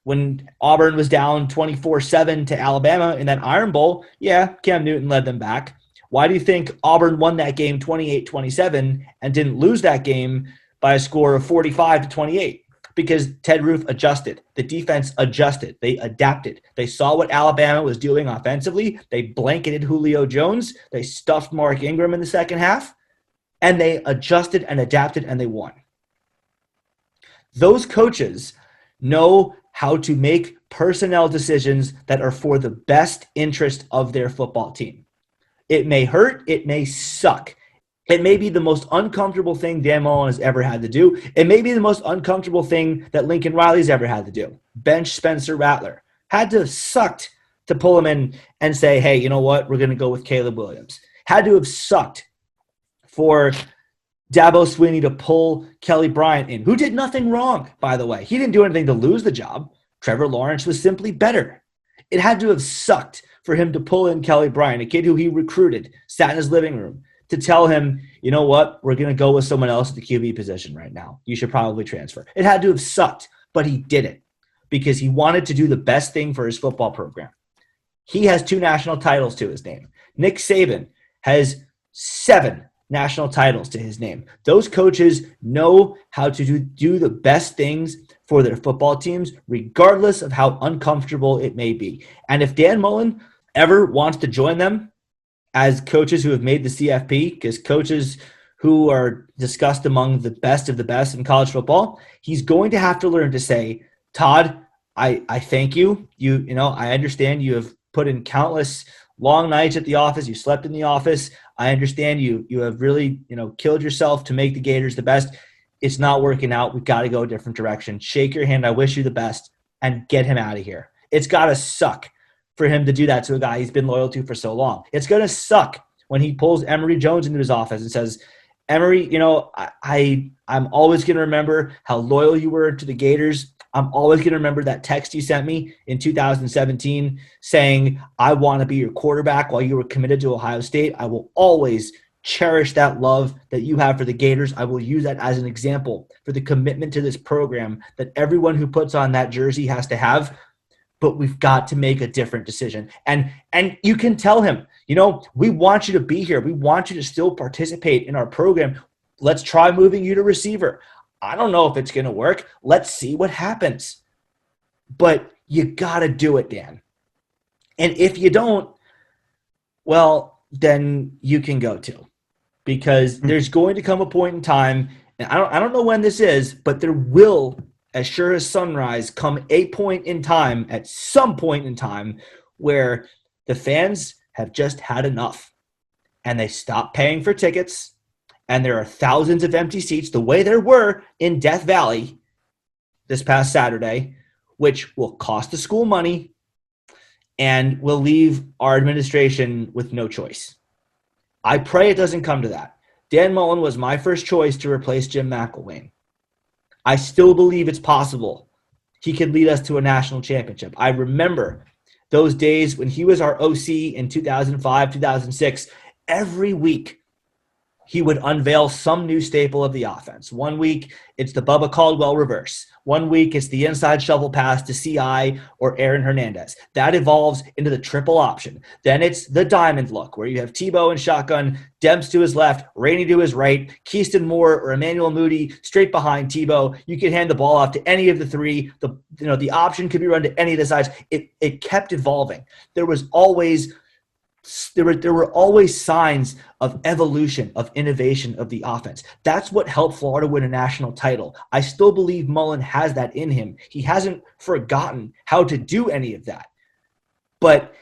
A: When Auburn was down 24-7 to Alabama in that Iron Bowl, Cam Newton led them back. Why do you think Auburn won that game 28-27 and didn't lose that game by a score of 45-28? Because Ted Roof adjusted. The defense adjusted. They adapted. They saw what Alabama was doing offensively. They blanketed Julio Jones. They stuffed Mark Ingram in the second half. And they adjusted and adapted, and they won. Those coaches know how to make personnel decisions that are for the best interest of their football team. It may hurt. It may suck. It may be the most uncomfortable thing Dan Mullen has ever had to do. It may be the most uncomfortable thing that Lincoln Riley's ever had to do. Bench Spencer Rattler. Had to have sucked to pull him in and say, hey, you know what? We're going to go with Caleb Williams. Had to have sucked for Dabo Sweeney to pull Kelly Bryant in, who did nothing wrong, by the way. He didn't do anything to lose the job. Trevor Lawrence was simply better. It had to have sucked for him to pull in Kelly Bryant, a kid who he recruited, sat in his living room, to tell him, you know what, we're going to go with someone else at the QB position right now. You should probably transfer. It had to have sucked, but he did it because he wanted to do the best thing for his football program. He has 2 national titles to his name. Nick Saban has 7 national titles to his name. Those coaches know how to do the best things for their football teams, regardless of how uncomfortable it may be. And if Dan Mullen ever wants to join them as coaches who have made the CFP, because coaches who are discussed among the best of the best in college football, he's going to have to learn to say, Todd, I thank you. I understand you have put in countless long nights at the office. You slept in the office. I understand you have really, killed yourself to make the Gators the best. It's not working out. We've got to go a different direction. Shake your hand. I wish you the best and get him out of here. It's got to suck for him to do that to a guy he's been loyal to for so long. It's going to suck when he pulls Emory Jones into his office and says, Emory, I'm always going to remember how loyal you were to the Gators. I'm always going to remember that text you sent me in 2017 saying, I want to be your quarterback while you were committed to Ohio State. I will always cherish that love that you have for the Gators. I will use that as an example for the commitment to this program that everyone who puts on that jersey has to have. But we've got to make a different decision. And you can tell him, we want you to be here. We want you to still participate in our program. Let's try moving you to receiver. I don't know if it's going to work. Let's see what happens. But you got to do it, Dan. And if you don't, well, then you can go too. Because there's going to come a point in time, and I don't know when this is, but there will, as sure as sunrise, come a point in time, at some point in time, where the fans have just had enough. And they stop paying for tickets. And there are thousands of empty seats, the way there were in Death Valley this past Saturday, which will cost the school money and will leave our administration with no choice. I pray it doesn't come to that. Dan Mullen was my first choice to replace Jim McElwain. I still believe it's possible he could lead us to a national championship. I remember those days when he was our OC in 2005, 2006. Every week, he would unveil some new staple of the offense. One week, it's the Bubba Caldwell reverse. One week, it's the inside shovel pass to CI or Aaron Hernandez. That evolves into the triple option. Then it's the diamond look, where you have Tebow in shotgun, Demps to his left, Rainey to his right, Keyston Moore or Emmanuel Moody straight behind Tebow. You can hand the ball off to any of the three. The option could be run to any of the sides. It kept evolving. There were always signs of evolution, of innovation of the offense. That's what helped Florida win a national title. I still believe Mullen has that in him. He hasn't forgotten how to do any of that. But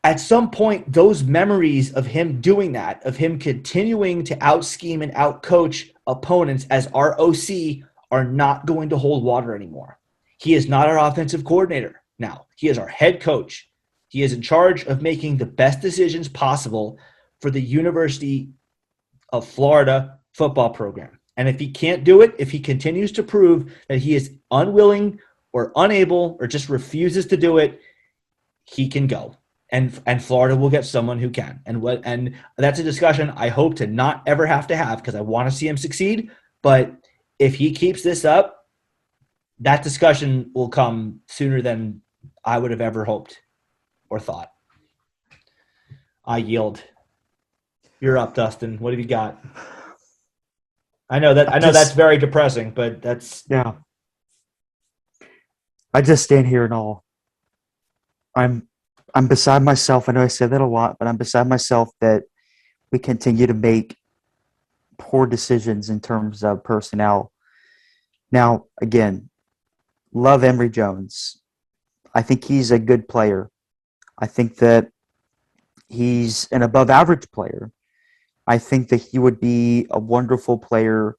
A: at some point, those memories of him doing that, of him continuing to out-scheme and out-coach opponents as our OC, are not going to hold water anymore. He is not our offensive coordinator now. He is our head coach. He is in charge of making the best decisions possible for the University of Florida football program. And if he can't do it, if he continues to prove that he is unwilling or unable or just refuses to do it, he can go. And Florida will get someone who can. And that's a discussion I hope to not ever have to have, because I want to see him succeed. But if he keeps this up, that discussion will come sooner than I would have ever hoped or thought. I yield. You're up, Dustin. What have you got? I know that's very depressing, but that's
B: yeah. I just stand here in awe. I'm beside myself. I know I say that a lot, but I'm beside myself that we continue to make poor decisions in terms of personnel. Now, again, love Emory Jones. I think he's a good player. I think that he's an above-average player. I think that he would be a wonderful player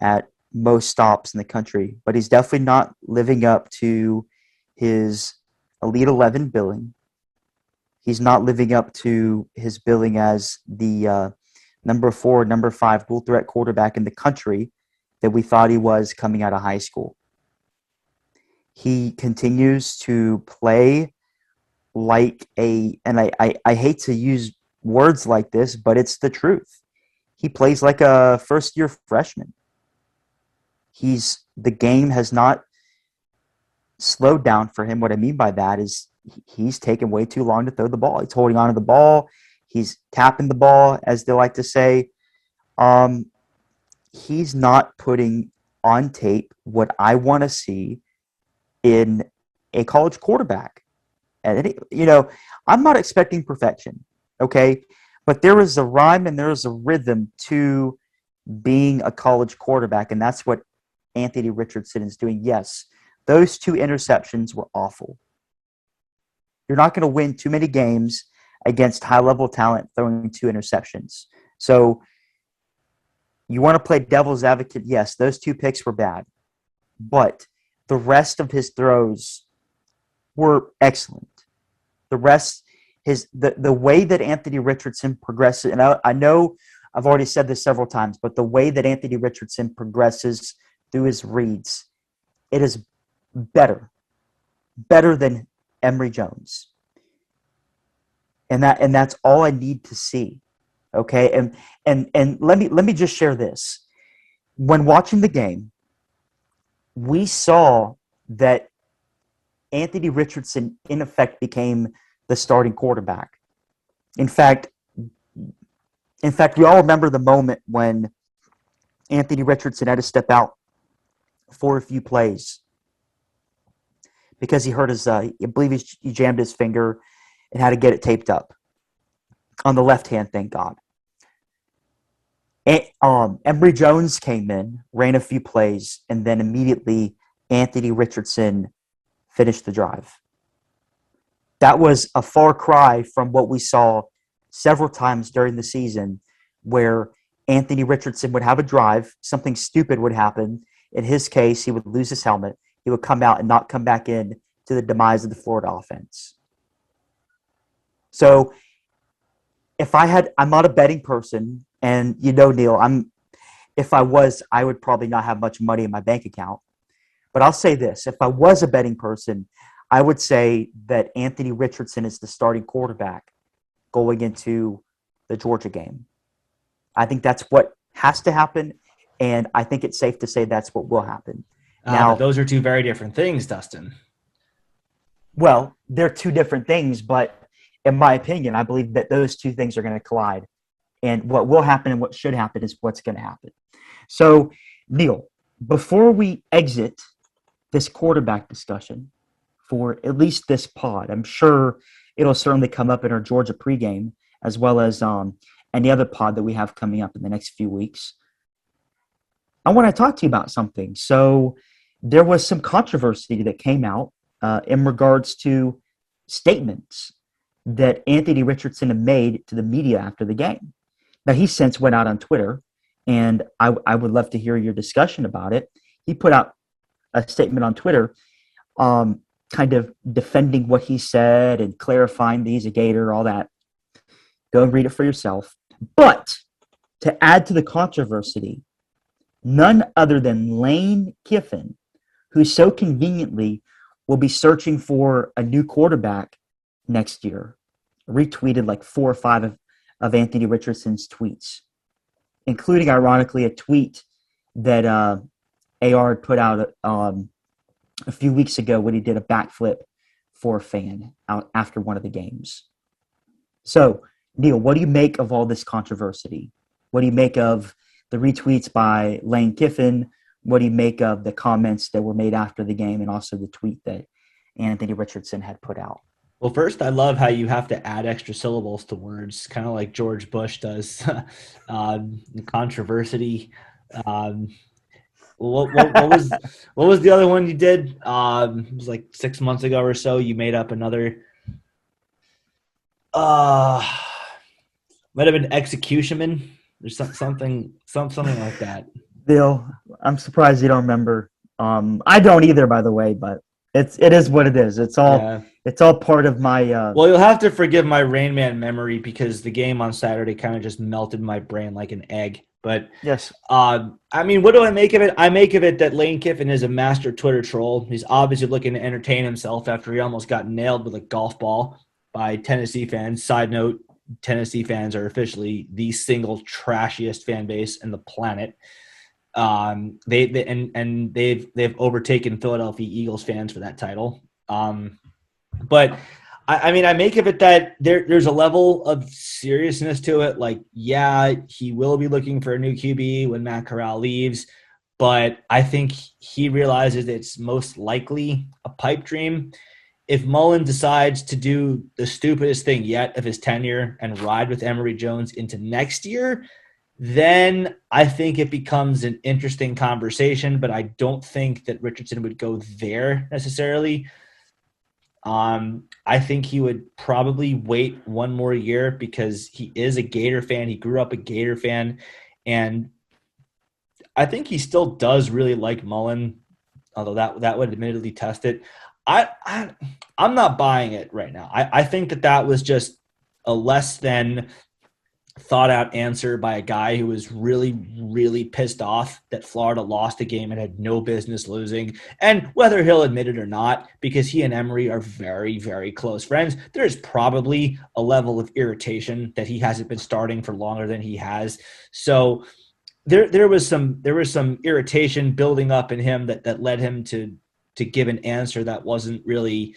B: at most stops in the country, but he's definitely not living up to his Elite 11 billing. He's not living up to his billing as the number 4, number 5 dual threat quarterback in the country that we thought he was coming out of high school. He continues to play like I hate to use words like this, but it's the truth. He plays like a first-year freshman. The game has not slowed down for him. What I mean by that is he's taken way too long to throw the ball. He's holding on to the ball. He's tapping the ball, as they like to say. He's not putting on tape what I want to see in a college quarterback. And, I'm not expecting perfection, okay? But there is a rhyme and there is a rhythm to being a college quarterback, and that's what Anthony Richardson is doing. Yes, those 2 interceptions were awful. You're not going to win too many games against high-level talent throwing 2 interceptions. So you want to play devil's advocate? Yes, those 2 picks were bad. But the rest of his throws were excellent. The rest, the way that Anthony Richardson progresses, and I know I've already said this several times, but the way that Anthony Richardson progresses through his reads, it is better than Emory Jones. And that's all I need to see. Okay? And let me just share this. When watching the game, we saw that Anthony Richardson in effect became the starting quarterback. In fact, we all remember the moment when Anthony Richardson had to step out for a few plays because he hurt his, I believe he jammed his finger and had to get it taped up on the left hand, thank God. Emory Jones came in, ran a few plays, and then immediately Anthony Richardson finished the drive. That was a far cry from what we saw several times during the season where Anthony Richardson would have a drive, something stupid would happen. In his case, he would lose his helmet. He would come out and not come back in to the demise of the Florida offense. So I'm not a betting person, and Neil, if I was, I would probably not have much money in my bank account. But I'll say this, if I was a betting person, I would say that Anthony Richardson is the starting quarterback going into the Georgia game. I think that's what has to happen, and I think it's safe to say that's what will happen.
A: Now, those are 2 very different things, Dustin.
B: Well, they're 2 different things, but in my opinion, I believe that those 2 things are going to collide. And what will happen and what should happen is what's going to happen. So, Neil, before we exit this quarterback discussion for at least this pod, I'm sure it'll certainly come up in our Georgia pregame as well as any other pod that we have coming up in the next few weeks. I want to talk to you about something. So there was some controversy that came out in regards to statements that Anthony Richardson had made to the media after the game. Now, he since went out on Twitter, and I would love to hear your discussion about it. He put out a statement on Twitter kind of defending what he said and clarifying that he's a Gator, all that. Go and read it for yourself. But to add to the controversy, none other than Lane Kiffin, who so conveniently will be searching for a new quarterback next year, retweeted like 4 or 5 of Anthony Richardson's tweets, including, ironically, a tweet that AR put out a few weeks ago when he did a backflip for a fan out after one of the games. So, Neil, what do you make of all this controversy? What do you make of the retweets by Lane Kiffin? What do you make of the comments that were made after the game and also the tweet that Anthony Richardson had put out?
A: Well, first, I love how you have to add extra syllables to words, kind of like George Bush does. Controversy. What was the other one you did? It was like 6 months ago or so. You made up another. Might have been executionman or something like that.
B: Bill, I'm surprised you don't remember. I don't either, by the way, but it is what it is. It's all part of my.
A: Well, you'll have to forgive my Rain Man memory because the game on Saturday kind of just melted my brain like an egg. But
B: Yes.
A: I mean, what do I make of it? I make of it that Lane Kiffin is a master Twitter troll. He's obviously looking to entertain himself after he almost got nailed with a golf ball by Tennessee fans. Side note, Tennessee fans are officially the single trashiest fan base in the planet. They've overtaken Philadelphia Eagles fans for that title. But I mean, I make of it that there's a level of seriousness to it. Like, yeah, he will be looking for a new QB when Matt Corral leaves, but I think he realizes it's most likely a pipe dream. If Mullen decides to do the stupidest thing yet of his tenure and ride with Emory Jones into next year, then I think it becomes an interesting conversation, but I don't think that Richardson would go there necessarily. I think he would probably wait one more year because he is a Gator fan. He grew up a Gator fan, and I think he still does really like Mullen, although that would admittedly test it. I'm not buying it right now. I think that was just a less than thought out answer by a guy who was really, really pissed off that Florida lost a game and had no business losing. And whether he'll admit it or not, because he and Emory are very, very close friends, there's probably a level of irritation that he hasn't been starting for longer than he has. So there was some irritation building up in him that led him to give an answer that wasn't really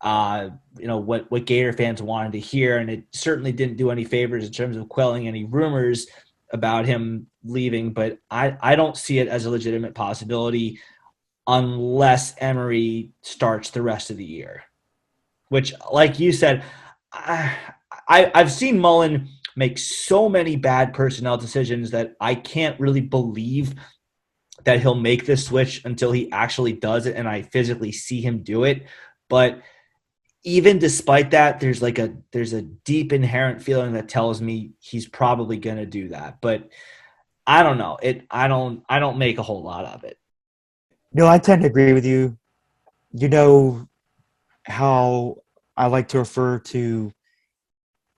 A: what Gator fans wanted to hear, and it certainly didn't do any favors in terms of quelling any rumors about him leaving. But I don't see it as a legitimate possibility unless Emory starts the rest of the year, which, like you said, I've seen Mullen make so many bad personnel decisions that I can't really believe that he'll make this switch until he actually does it and I physically see him do it. But even despite that, there's a deep inherent feeling that tells me he's probably going to do that. But I don't know. I don't make a whole lot of it.
B: No, I tend to agree with you. You know how I like to refer to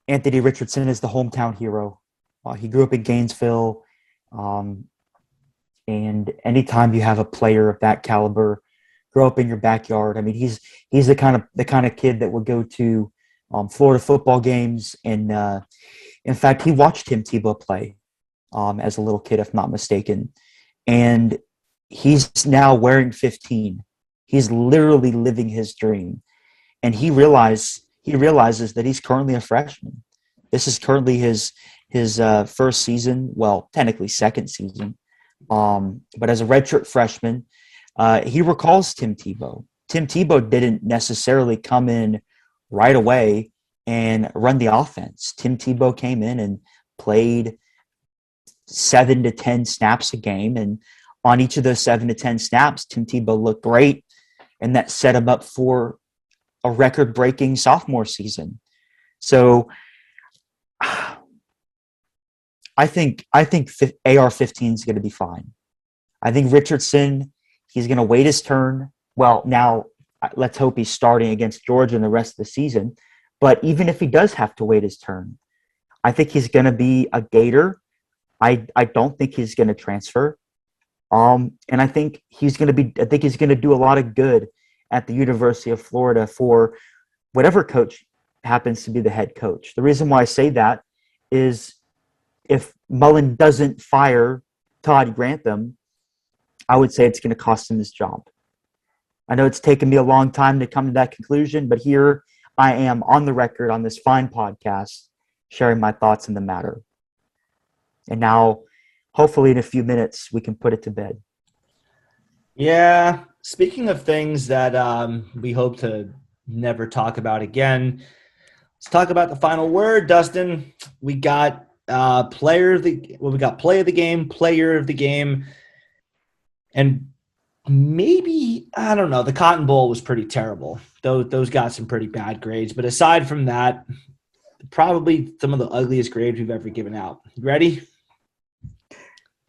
B: Anthony Richardson as the hometown hero. He grew up in Gainesville, and anytime you have a player of that caliber grow up in your backyard, I mean, he's the kind of kid that would go to Florida football games, and in fact, he watched Tim Tebow play as a little kid, if not mistaken, and he's now wearing 15. He's literally living his dream, and he realizes that he's currently a freshman. This is currently his first season, well, technically second season, but as a redshirt freshman, he recalls Tim Tebow. Tim Tebow didn't necessarily come in right away and run the offense. Tim Tebow came in and played 7 to 10 snaps a game, and on each of those 7 to 10 snaps, Tim Tebow looked great, and that set him up for a record-breaking sophomore season. So I think AR-15 is going to be fine. I think Richardson, he's going to wait his turn. Well, now let's hope he's starting against Georgia in the rest of the season. But even if he does have to wait his turn, I think he's going to be a Gator. I don't think he's going to transfer. And I think he's going to do a lot of good at the University of Florida for whatever coach happens to be the head coach. The reason why I say that is if Mullen doesn't fire Todd Grantham, I would say it's going to cost him his job. I know it's taken me a long time to come to that conclusion, but here I am on the record on this fine podcast sharing my thoughts in the matter. And now, hopefully in a few minutes, we can put it to bed.
A: Yeah. Speaking of things that we hope to never talk about again, let's talk about the final word, Dustin. We got play of the game, and maybe, I don't know, the Cotton Bowl was pretty terrible. Those got some pretty bad grades. But aside from that, probably some of the ugliest grades we've ever given out. You ready?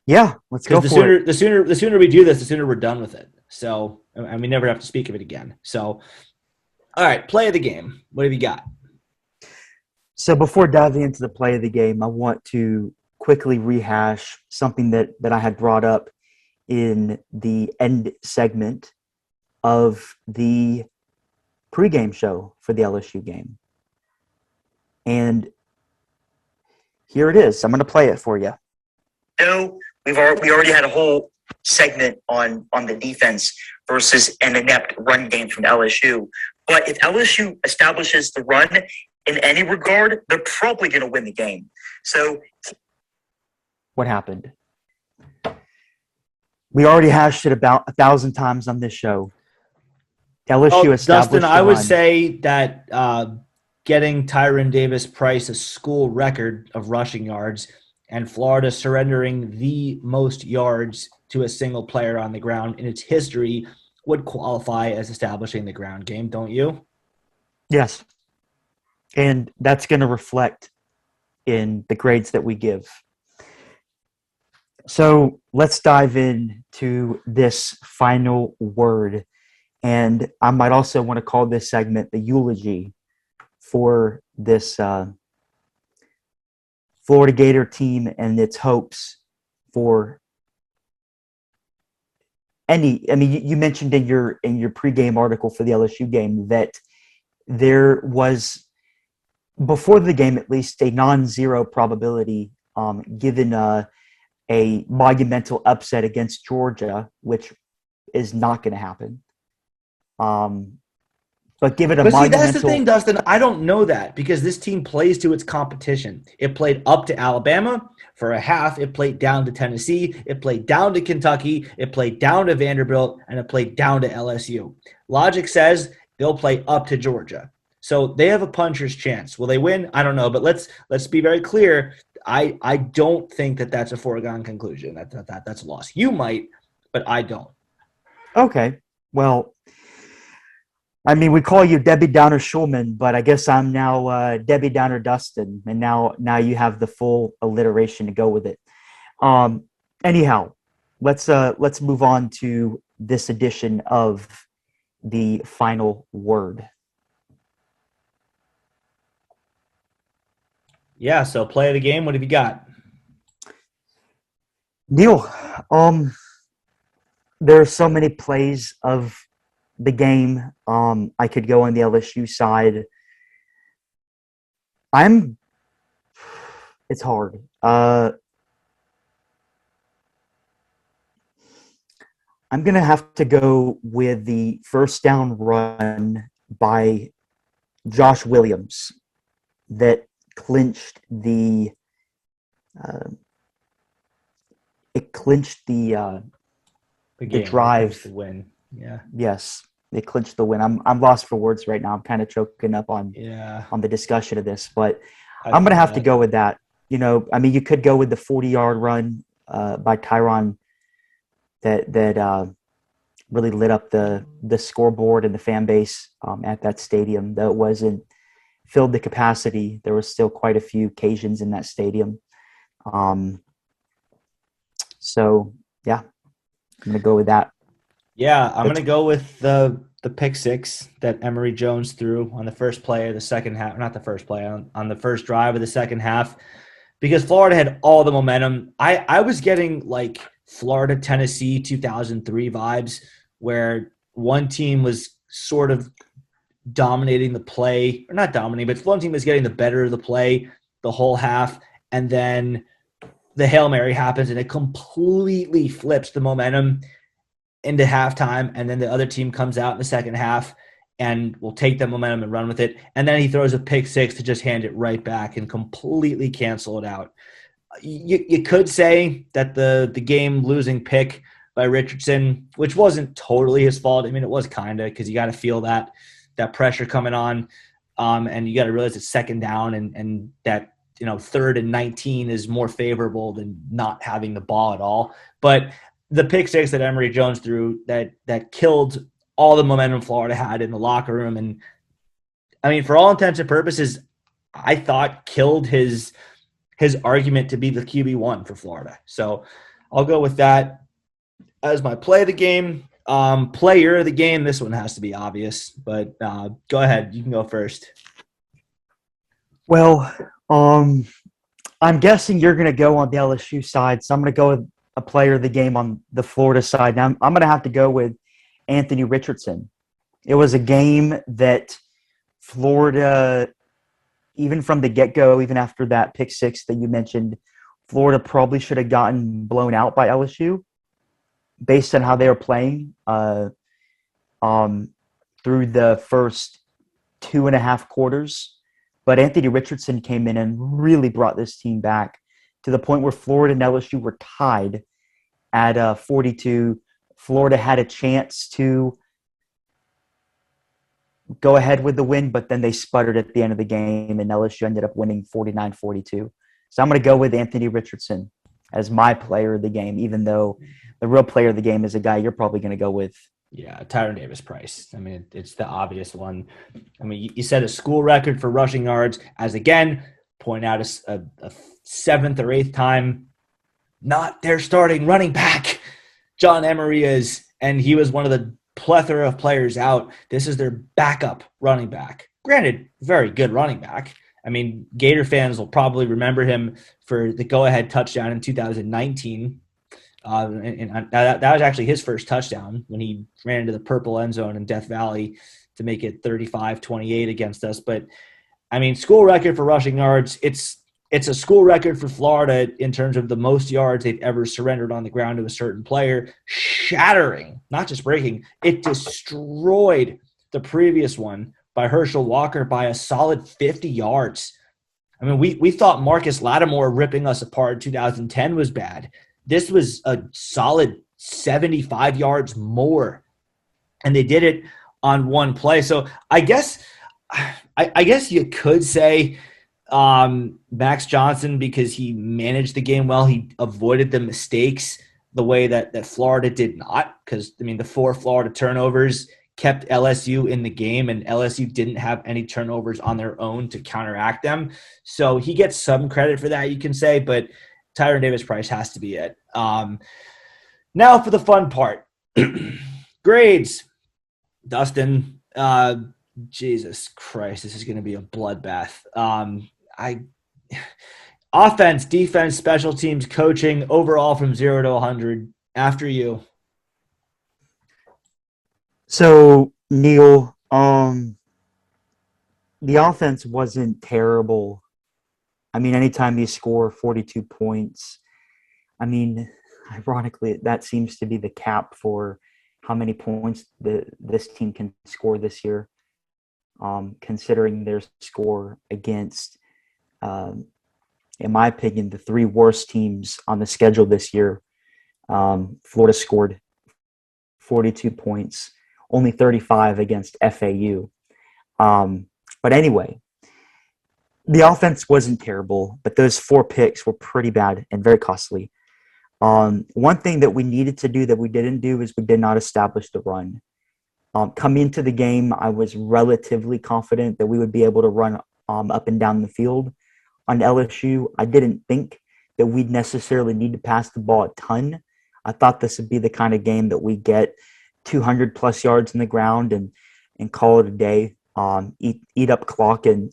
B: Yeah, let's go for it.
A: The sooner we do this, the sooner we're done with it. So, and we never have to speak of it again. So, all right, play of the game. What have you got?
B: So before diving into the play of the game, I want to quickly rehash something that I had brought up in the end segment of the pregame show for the LSU game. And here it is. I'm going to play it for you.
C: No, we already had a whole segment on the defense versus an inept run game from LSU. But if LSU establishes the run in any regard, they're probably going to win the game. So
B: what happened? We already hashed it about 1,000 times on this show. LSU established
A: Dustin, I
B: the
A: would
B: run.
A: say that getting Tyron Davis-Price a school record of rushing yards and Florida surrendering the most yards to a single player on the ground in its history would qualify as establishing the ground game, don't you?
B: Yes. And that's going to reflect in the grades that we give. So let's dive into this final word. And I might also want to call this segment the eulogy for this Florida Gator team and its hopes for you mentioned in your pregame article for the LSU game that there was, before the game at least, a non-zero probability given a monumental upset against Georgia, which is not going to happen. But give it a monumental.
A: That's the thing, Dustin. I don't know that because this team plays to its competition. It played up to Alabama for a half. It played down to Tennessee. It played down to Kentucky. It played down to Vanderbilt, and it played down to LSU. Logic says they'll play up to Georgia. So they have a puncher's chance. Will they win? I don't know. But let's be very clear. I don't think that that's a foregone conclusion. That's a loss. You might, but I don't.
B: Okay. Well, I mean, we call you Debbie Downer Schulman, but I guess I'm now Debbie Downer Dustin, and now you have the full alliteration to go with it. Anyhow, let's move on to this edition of the final word.
A: Yeah, so play of the game. What have you got?
B: Neil, there are so many plays of the game. I could go on the LSU side. It's hard. I'm going to have to go with the first down run by Josh Williams that clinched the drive.
A: The win. Yeah.
B: Yes, it clinched the win. I'm lost for words right now. I'm kind of choking up on the discussion of this, but I'm going to have to go with that. You know, I mean, you could go with the 40-yard run by Tyron that really lit up the scoreboard and the fan base at that stadium. Though it wasn't filled to capacity, there was still quite a few occasions in that stadium. So yeah, I'm going to go with that.
A: Yeah, I'm going to go with the pick six that Emory Jones threw on the first play of the second half. Not the first play, on the first drive of the second half, because Florida had all the momentum. I was getting like Florida, Tennessee 2003 vibes where one team was sort of dominating the play, or not dominating, but one team was getting the better of the play the whole half, and then the Hail Mary happens and it completely flips the momentum into halftime, and then the other team comes out in the second half and will take that momentum and run with it, and then he throws a pick six to just hand it right back and completely cancel it out. You could say that the game losing pick by Richardson, which wasn't totally his fault. I mean, it was kind of, because you got to feel that pressure coming on, and you got to realize it's second down, and that, you know, 3rd and 19 is more favorable than not having the ball at all. But the pick six that Emory Jones threw that killed all the momentum Florida had in the locker room, and I mean, for all intents and purposes, I thought killed his argument to be the QB1 for Florida. So I'll go with that as my play of the game. Player of the game, this one has to be obvious, but go ahead. You can go first.
B: Well, I'm I'm guessing you're going to go on the LSU side, so I'm going to go with a player of the game on the Florida side. Now, I'm going to have to go with Anthony Richardson. It was a game that Florida, even from the get-go, even after that pick six that you mentioned, Florida probably should have gotten blown out by LSU based on how they were playing through the first 2.5 quarters. But Anthony Richardson came in and really brought this team back to the point where Florida and LSU were tied at 42. Florida had a chance to go ahead with the win, but then they sputtered at the end of the game, and LSU ended up winning 49-42. So I'm going to go with Anthony Richardson as my player of the game, even though the real player of the game is a guy you're probably going to go with.
A: Yeah, Tyron Davis-Price. I mean, it's the obvious one. I mean, you set a school record for rushing yards, as again, point out a seventh or eighth time, not their starting running back. John Emery is, and he was one of the plethora of players out. This is their backup running back. Granted, very good running back. I mean, Gator fans will probably remember him for the go-ahead touchdown in 2019. And that was actually his first touchdown when he ran into the purple end zone in Death Valley to make it 35-28 against us. But, I mean, school record for rushing yards, it's a school record for Florida in terms of the most yards they've ever surrendered on the ground to a certain player, shattering, not just breaking. It destroyed the previous one by Herschel Walker by a solid 50 yards. I mean, we thought Marcus Lattimore ripping us apart in 2010 was bad. This was a solid 75 yards more, and they did it on one play. So I guess you could say Max Johnson, because he managed the game well. He avoided the mistakes the way that Florida did not, because, I mean, the 4 Florida turnovers kept LSU in the game, and LSU didn't have any turnovers on their own to counteract them. So he gets some credit for that, you can say, but Tyron Davis-Price has to be it. Now for the fun part. Grades. Dustin, Jesus Christ, this is going to be a bloodbath. Offense, defense, special teams, coaching, overall from 0 to 100. After you.
B: So, Neil, the offense wasn't terrible. I mean, anytime you score 42 points, I mean, ironically, that seems to be the cap for how many points this team can score this year, considering their score against, in my opinion, the 3 worst teams on the schedule this year. Florida scored 42 points, only 35 against FAU. But anyway, the offense wasn't terrible, but those 4 picks were pretty bad and very costly. One thing that we needed to do that we didn't do is we did not establish the run. Coming into the game, I was relatively confident that we would be able to run up and down the field. On LSU, I didn't think that we'd necessarily need to pass the ball a ton. I thought this would be the kind of game that we get 200-plus yards in the ground and call it a day, eat up clock and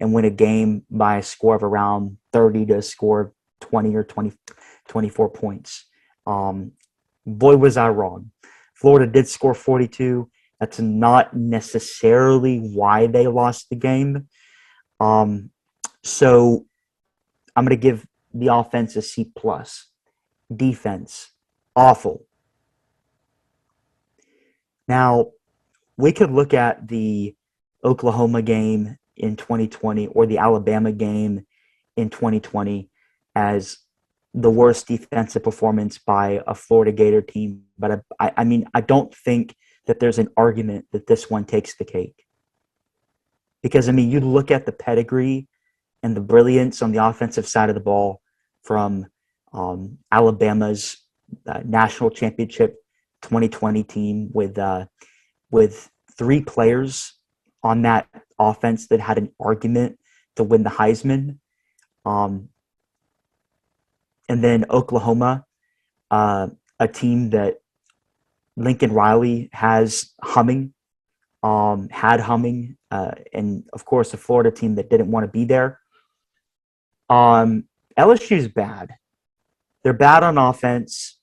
B: win a game by a score of around 30 to score 20 or 24 points. Boy, was I wrong. Florida did score 42. That's not necessarily why they lost the game. So I'm going to give the offense a C+. Defense, awful. Now, we could look at the Oklahoma game in 2020 or the Alabama game in 2020 as the worst defensive performance by a Florida Gator team. But I mean, I don't think that there's an argument that this one takes the cake. Because, I mean, you look at the pedigree and the brilliance on the offensive side of the ball from Alabama's national championship 2020 team with 3 players on that offense that had an argument to win the Heisman. And then Oklahoma, a team that Lincoln Riley has humming, and of course a Florida team that didn't want to be there. LSU's bad. They're bad on offense,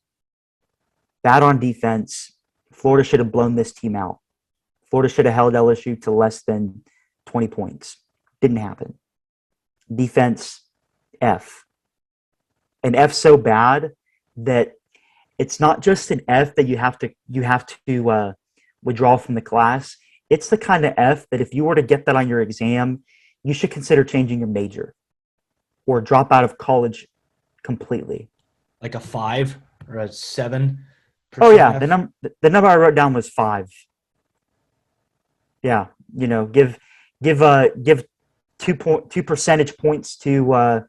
B: bad on defense. Florida should have blown this team out. Florida should have held LSU to less than 20 points. Didn't happen. Defense, F. An F so bad that it's not just an F that you have to withdraw from the class. It's the kind of F that if you were to get that on your exam, you should consider changing your major or drop out of college completely.
A: Like a 5 or a 7?
B: Oh yeah, the number I wrote down was 5. Yeah, give 2 percentage points to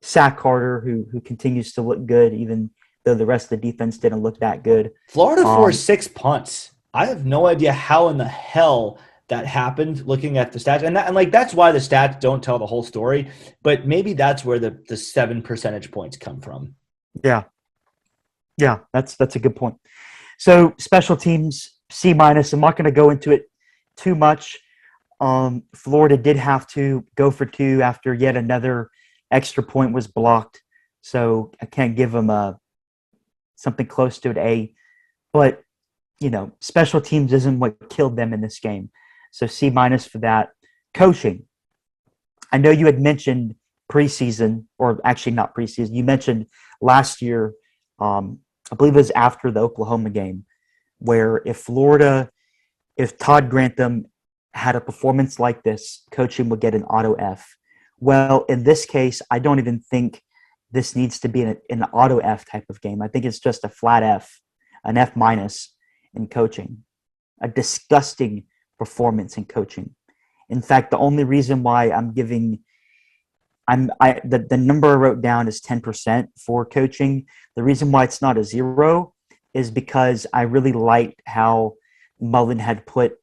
B: Sack Carter, who continues to look good, even though the rest of the defense didn't look that good.
A: Florida forced 6 punts. I have no idea how in the hell that happened looking at the stats. And that's why the stats don't tell the whole story. But maybe that's where the 7 percentage points come from.
B: Yeah. Yeah, that's a good point. So special teams, C-. I'm not going to go into it too much. Florida did have to go for 2 after yet another extra point was blocked. So I can't give them something close to an A. But, special teams isn't what killed them in this game. So C- for that. Coaching. I know you had mentioned preseason, or actually not preseason. You mentioned last year, I believe it was after the Oklahoma game, where if Todd Grantham had a performance like this, coaching would get an auto F. Well, in this case, I don't even think this needs to be an auto F type of game. I think it's just a flat F, an F- in coaching. A disgusting performance in coaching. In fact, the only reason why the number I wrote down is 10% for coaching. The reason why it's not a 0 is because I really liked how Mullen had put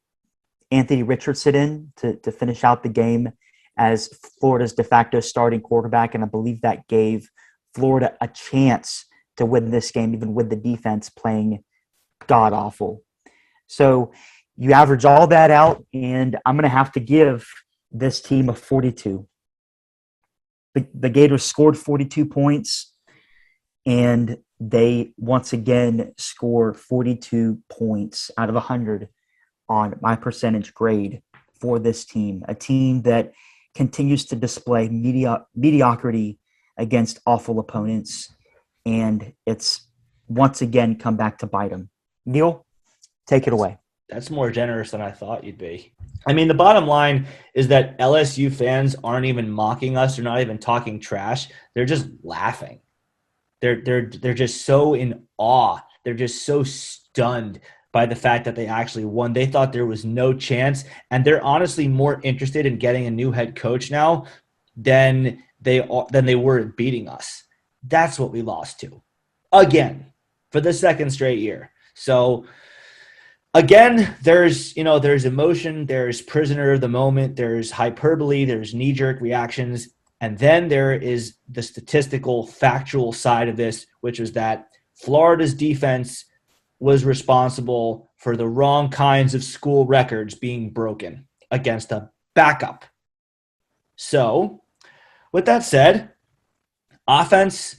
B: Anthony Richardson in to finish out the game as Florida's de facto starting quarterback, and I believe that gave Florida a chance to win this game, even with the defense playing god-awful. So you average all that out, and I'm going to have to give this team a 42. The Gators scored 42 points, and they once again score 42 points out of 100 on my percentage grade for this team, a team that continues to display mediocrity against awful opponents, and it's once again come back to bite them. Neil, take it away.
A: That's more generous than I thought you'd be. I mean, the bottom line is that LSU fans aren't even mocking us. They're not even talking trash. They're just laughing. They're just so in awe. They're just so stunned by the fact that they actually won. They thought there was no chance, and they're honestly more interested in getting a new head coach now than they were in beating us. That's what we lost to, again, for the second straight year. So again, there's emotion, there's prisoner of the moment, there's hyperbole, there's knee-jerk reactions, and then there is the statistical, factual side of this, which was that Florida's defense was responsible for the wrong kinds of school records being broken against a backup. So, with that said, offense,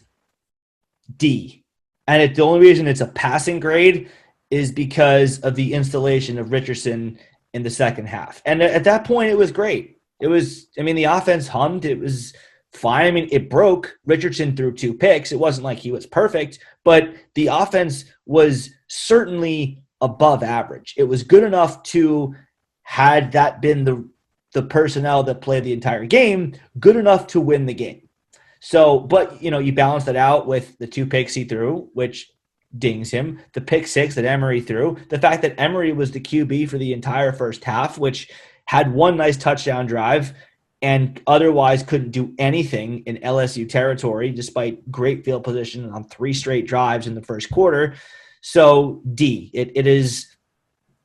A: D. And the only reason it's a passing grade is because of the installation of Richardson in the second half. And at that point, it was great. The offense hummed. It was fine. I mean, it broke. Richardson threw 2 picks. It wasn't like he was perfect, but the offense was certainly above average. It was good enough to, had that been the personnel that played the entire game, good enough to win the game. So, but, you balance that out with the 2 picks he threw, which dings him, the pick 6 that Emory threw, the fact that Emory was the QB for the entire first half, which had 1 nice touchdown drive and otherwise couldn't do anything in LSU territory despite great field position on 3 straight drives in the first quarter. So D, it is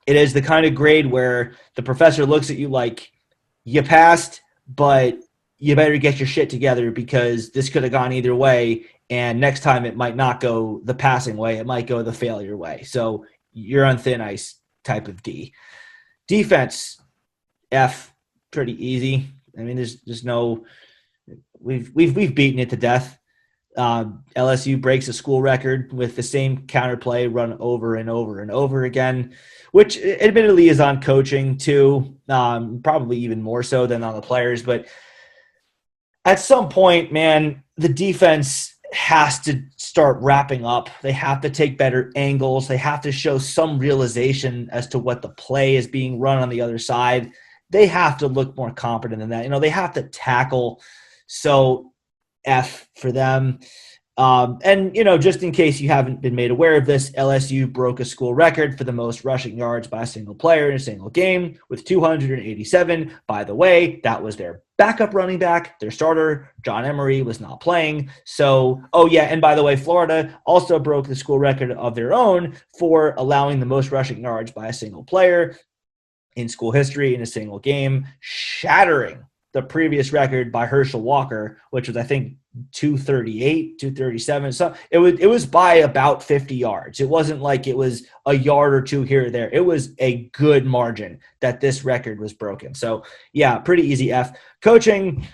A: the kind of grade where the professor looks at you like, you passed, but you better get your shit together because this could have gone either way. And next time it might not go the passing way. It might go the failure way. So you're on thin ice type of D. Defense, F, pretty easy. I mean, there's no we've beaten it to death. LSU breaks a school record with the same counterplay run over and over and over again, which admittedly is on coaching too, probably even more so than on the players. But at some point, man, the defense has to start wrapping up. They have to take better angles. They have to show some realization as to what the play is being run on the other side. They have to look more competent than that. They have to tackle. So F for them. And, just in case you haven't been made aware of this, LSU broke a school record for the most rushing yards by a single player in a single game with 287. By the way, that was their backup running back. Their starter, John Emery, was not playing. So, and by the way, Florida also broke the school record of their own for allowing the most rushing yards by a single player in school history in a single game, shattering the previous record by Herschel Walker, which was, I think, 238, 237. So it was by about 50 yards. It wasn't like it was a yard or two here or there. It was a good margin that this record was broken. So yeah, pretty easy F. Coaching,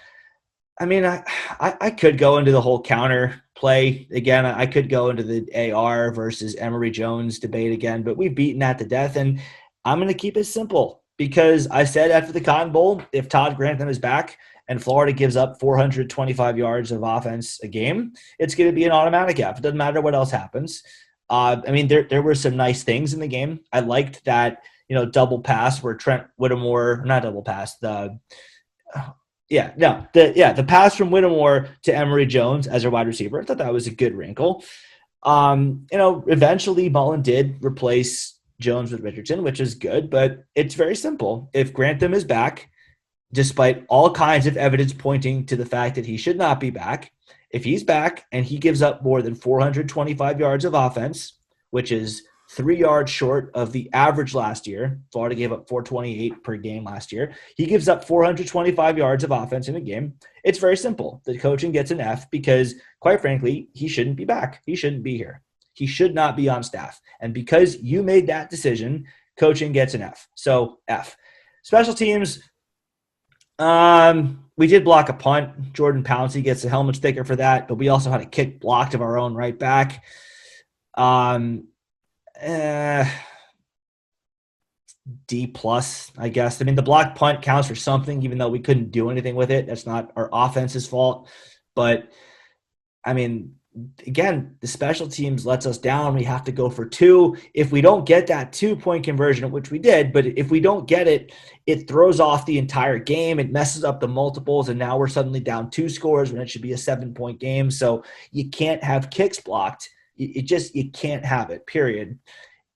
A: I mean, I could go into the whole counter play again. I could go into the AR versus Emory Jones debate again, but we've beaten that to death. And I'm going to keep it simple because I said after the Cotton Bowl, if Todd Grantham is back and Florida gives up 425 yards of offense a game, it's going to be an automatic F. It doesn't matter what else happens. There were some nice things in the game. I liked that, double pass where Trent Whittemore, not double pass, the pass from Whittemore to Emory Jones as a wide receiver. I thought that was a good wrinkle. Eventually Mullen did replace Jones with Richardson, which is good, but it's very simple. If Grantham is back, despite all kinds of evidence pointing to the fact that he should not be back, if he's back and he gives up more than 425 yards of offense, which is 3 yards short of the average last year, Florida gave up 428 per game last year. He gives up 425 yards of offense in a game. It's very simple. The coaching gets an F because, quite frankly, he shouldn't be back. He shouldn't be here. He should not be on staff. And because you made that decision, coaching gets an F. So F. Special teams, we did block a punt. Jordan Pouncey gets a helmet sticker for that, but we also had a kick blocked of our own right back. D plus, I guess. The block punt counts for something, even though we couldn't do anything with it. That's not our offense's fault. But, again, the special teams lets us down. We have to go for 2. If we don't get that 2-point conversion, which we did, but if we don't get it, it throws off the entire game. It messes up the multiples, and now we're suddenly down 2 scores when it should be a 7-point game. So you can't have kicks blocked. You can't have it, period.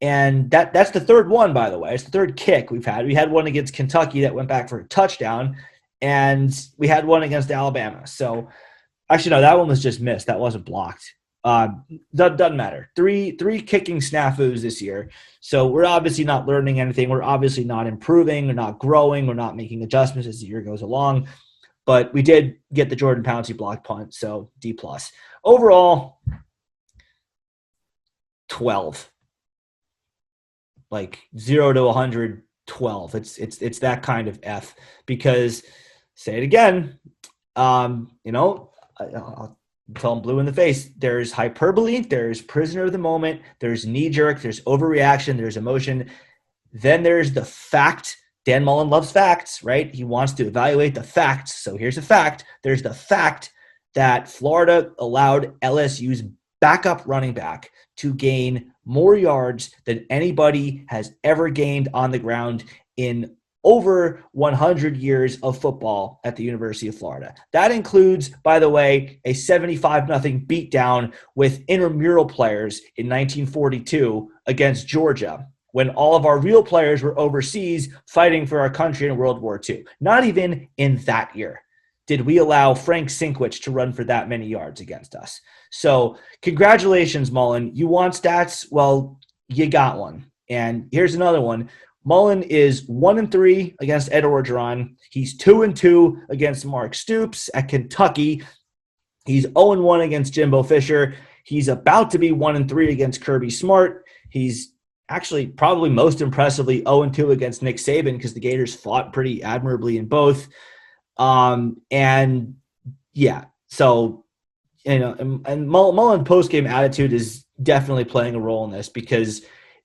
A: And that's the third one, by the way. It's the third kick we've had. We had one against Kentucky that went back for a touchdown, and we had one against Alabama. So actually, no, that one was just missed. That wasn't blocked. Doesn't matter. Three kicking snafus this year. So we're obviously not learning anything. We're obviously not improving. We're not growing. We're not making adjustments as the year goes along. But we did get the Jordan Pouncey block punt, so D+. Overall, 12. Like 0 to 100, 12. It's that kind of F because, say it again, I'll tell them blue in the face. There's hyperbole, there's prisoner of the moment, there's knee-jerk, there's overreaction, there's emotion. Then there's the fact. Dan Mullen loves facts, right? He wants to evaluate the facts. So here's a fact. There's the fact that Florida allowed LSU's backup running back to gain more yards than anybody has ever gained on the ground in over 100 years of football at the University of Florida. That includes, by the way, a 75-0 beatdown with intramural players in 1942 against Georgia, when all of our real players were overseas fighting for our country in World War II. Not even in that year did we allow Frank Sinkwich to run for that many yards against us. So congratulations, Mullen. You want stats? Well, you got one. And here's another one. Mullen is 1-3 against Ed Orgeron. He's 2-2 against Mark Stoops at Kentucky. He's 0-1 against Jimbo Fisher. He's about to be 1-3 against Kirby Smart. He's actually probably most impressively 0-2 against Nick Saban because the Gators fought pretty admirably in both. And Yeah. So, and Mullen post-game attitude is definitely playing a role in this, because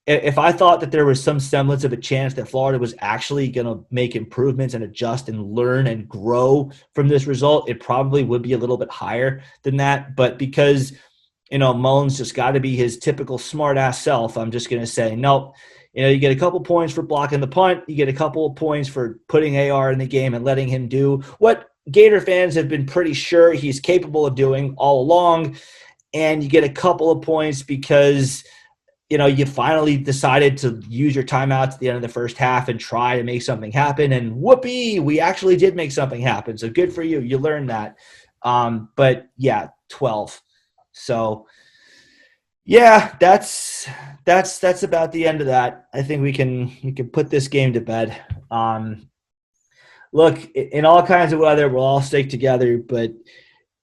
A: if I thought that there was some semblance of a chance that Florida was actually going to make improvements and adjust and learn and grow from this result, it probably would be a little bit higher than that. But because, Mullen's just got to be his typical smart ass self, I'm just going to say, nope. You get a couple points for blocking the punt. You get a couple of points for putting AR in the game and letting him do what Gator fans have been pretty sure he's capable of doing all along. And you get a couple of points because, you finally decided to use your timeouts at the end of the first half and try to make something happen. And whoopee, we actually did make something happen. So good for you. You learned that. But yeah, 12. So yeah, that's about the end of that. I think we can put this game to bed. Look, in all kinds of weather, we'll all stick together, but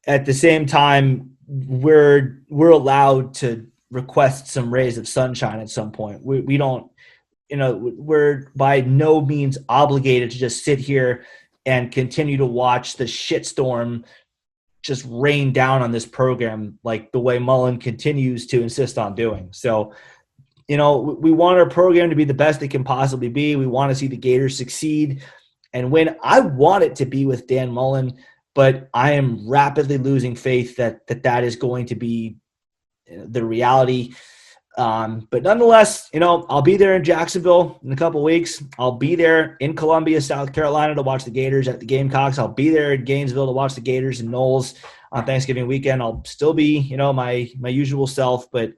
A: at the same time, we're allowed to request some rays of sunshine at some point. We don't, we're by no means obligated to just sit here and continue to watch the shitstorm just rain down on this program like the way Mullen continues to insist on doing. So, we want our program to be the best it can possibly be. We want to see the Gators succeed and win. I want it to be with Dan Mullen, but I am rapidly losing faith that is going to be the reality. But nonetheless, I'll be there in Jacksonville in a couple weeks. I'll be there in Columbia, South Carolina to watch the Gators at the Gamecocks. I'll be there in Gainesville to watch the Gators and Knowles on Thanksgiving weekend. I'll still be, my usual self, but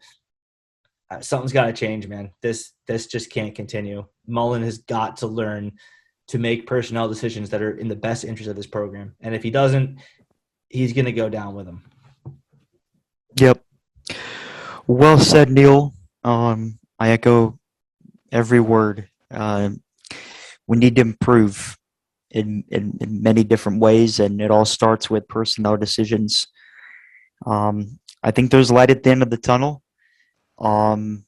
A: something's got to change, man. This just can't continue. Mullen has got to learn to make personnel decisions that are in the best interest of this program. And if he doesn't, he's going to go down with them.
B: Yep. Well said, Neil. I echo every word. We need to improve in many different ways, and it all starts with personnel decisions. I think there's light at the end of the tunnel. I'm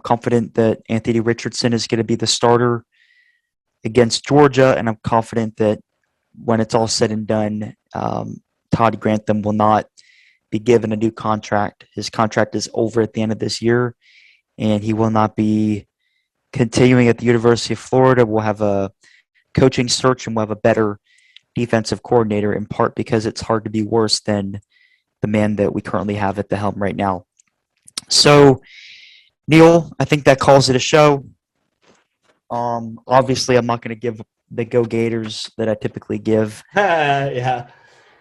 B: confident that Anthony Richardson is going to be the starter against Georgia, and I'm confident that when it's all said and done, Todd Grantham will not be given a new contract. His contract is over at the end of this year, and he will not be continuing at the University of Florida. We'll have a coaching search, and we'll have a better defensive coordinator, in part because it's hard to be worse than the man that we currently have at the helm right now. So, Neil, I think that calls it a show. Obviously, I'm not going to give the Go Gators that I typically give.
A: Yeah,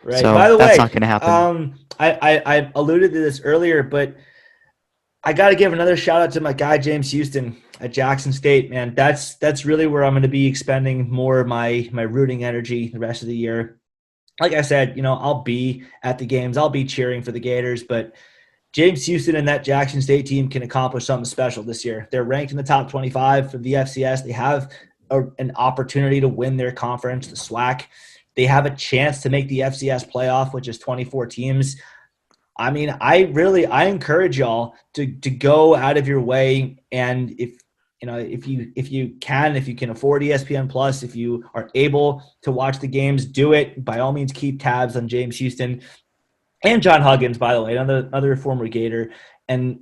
A: right.
B: So
A: by the
B: that's
A: way,
B: not going to happen.
A: I alluded to this earlier, but I got to give another shout out to my guy James Houston at Jackson State. Man, that's really where I'm going to be expending more of my rooting energy the rest of the year. Like I said, I'll be at the games. I'll be cheering for the Gators, but James Houston and that Jackson State team can accomplish something special this year. They're ranked in the top 25 for the FCS. They have an opportunity to win their conference, the SWAC. They have a chance to make the FCS playoff, which is 24 teams. I mean, I encourage y'all to go out of your way, and if you can afford ESPN Plus, if you are able to watch the games, do it. By all means, keep tabs on James Houston and John Huggins, by the way, another former Gator, and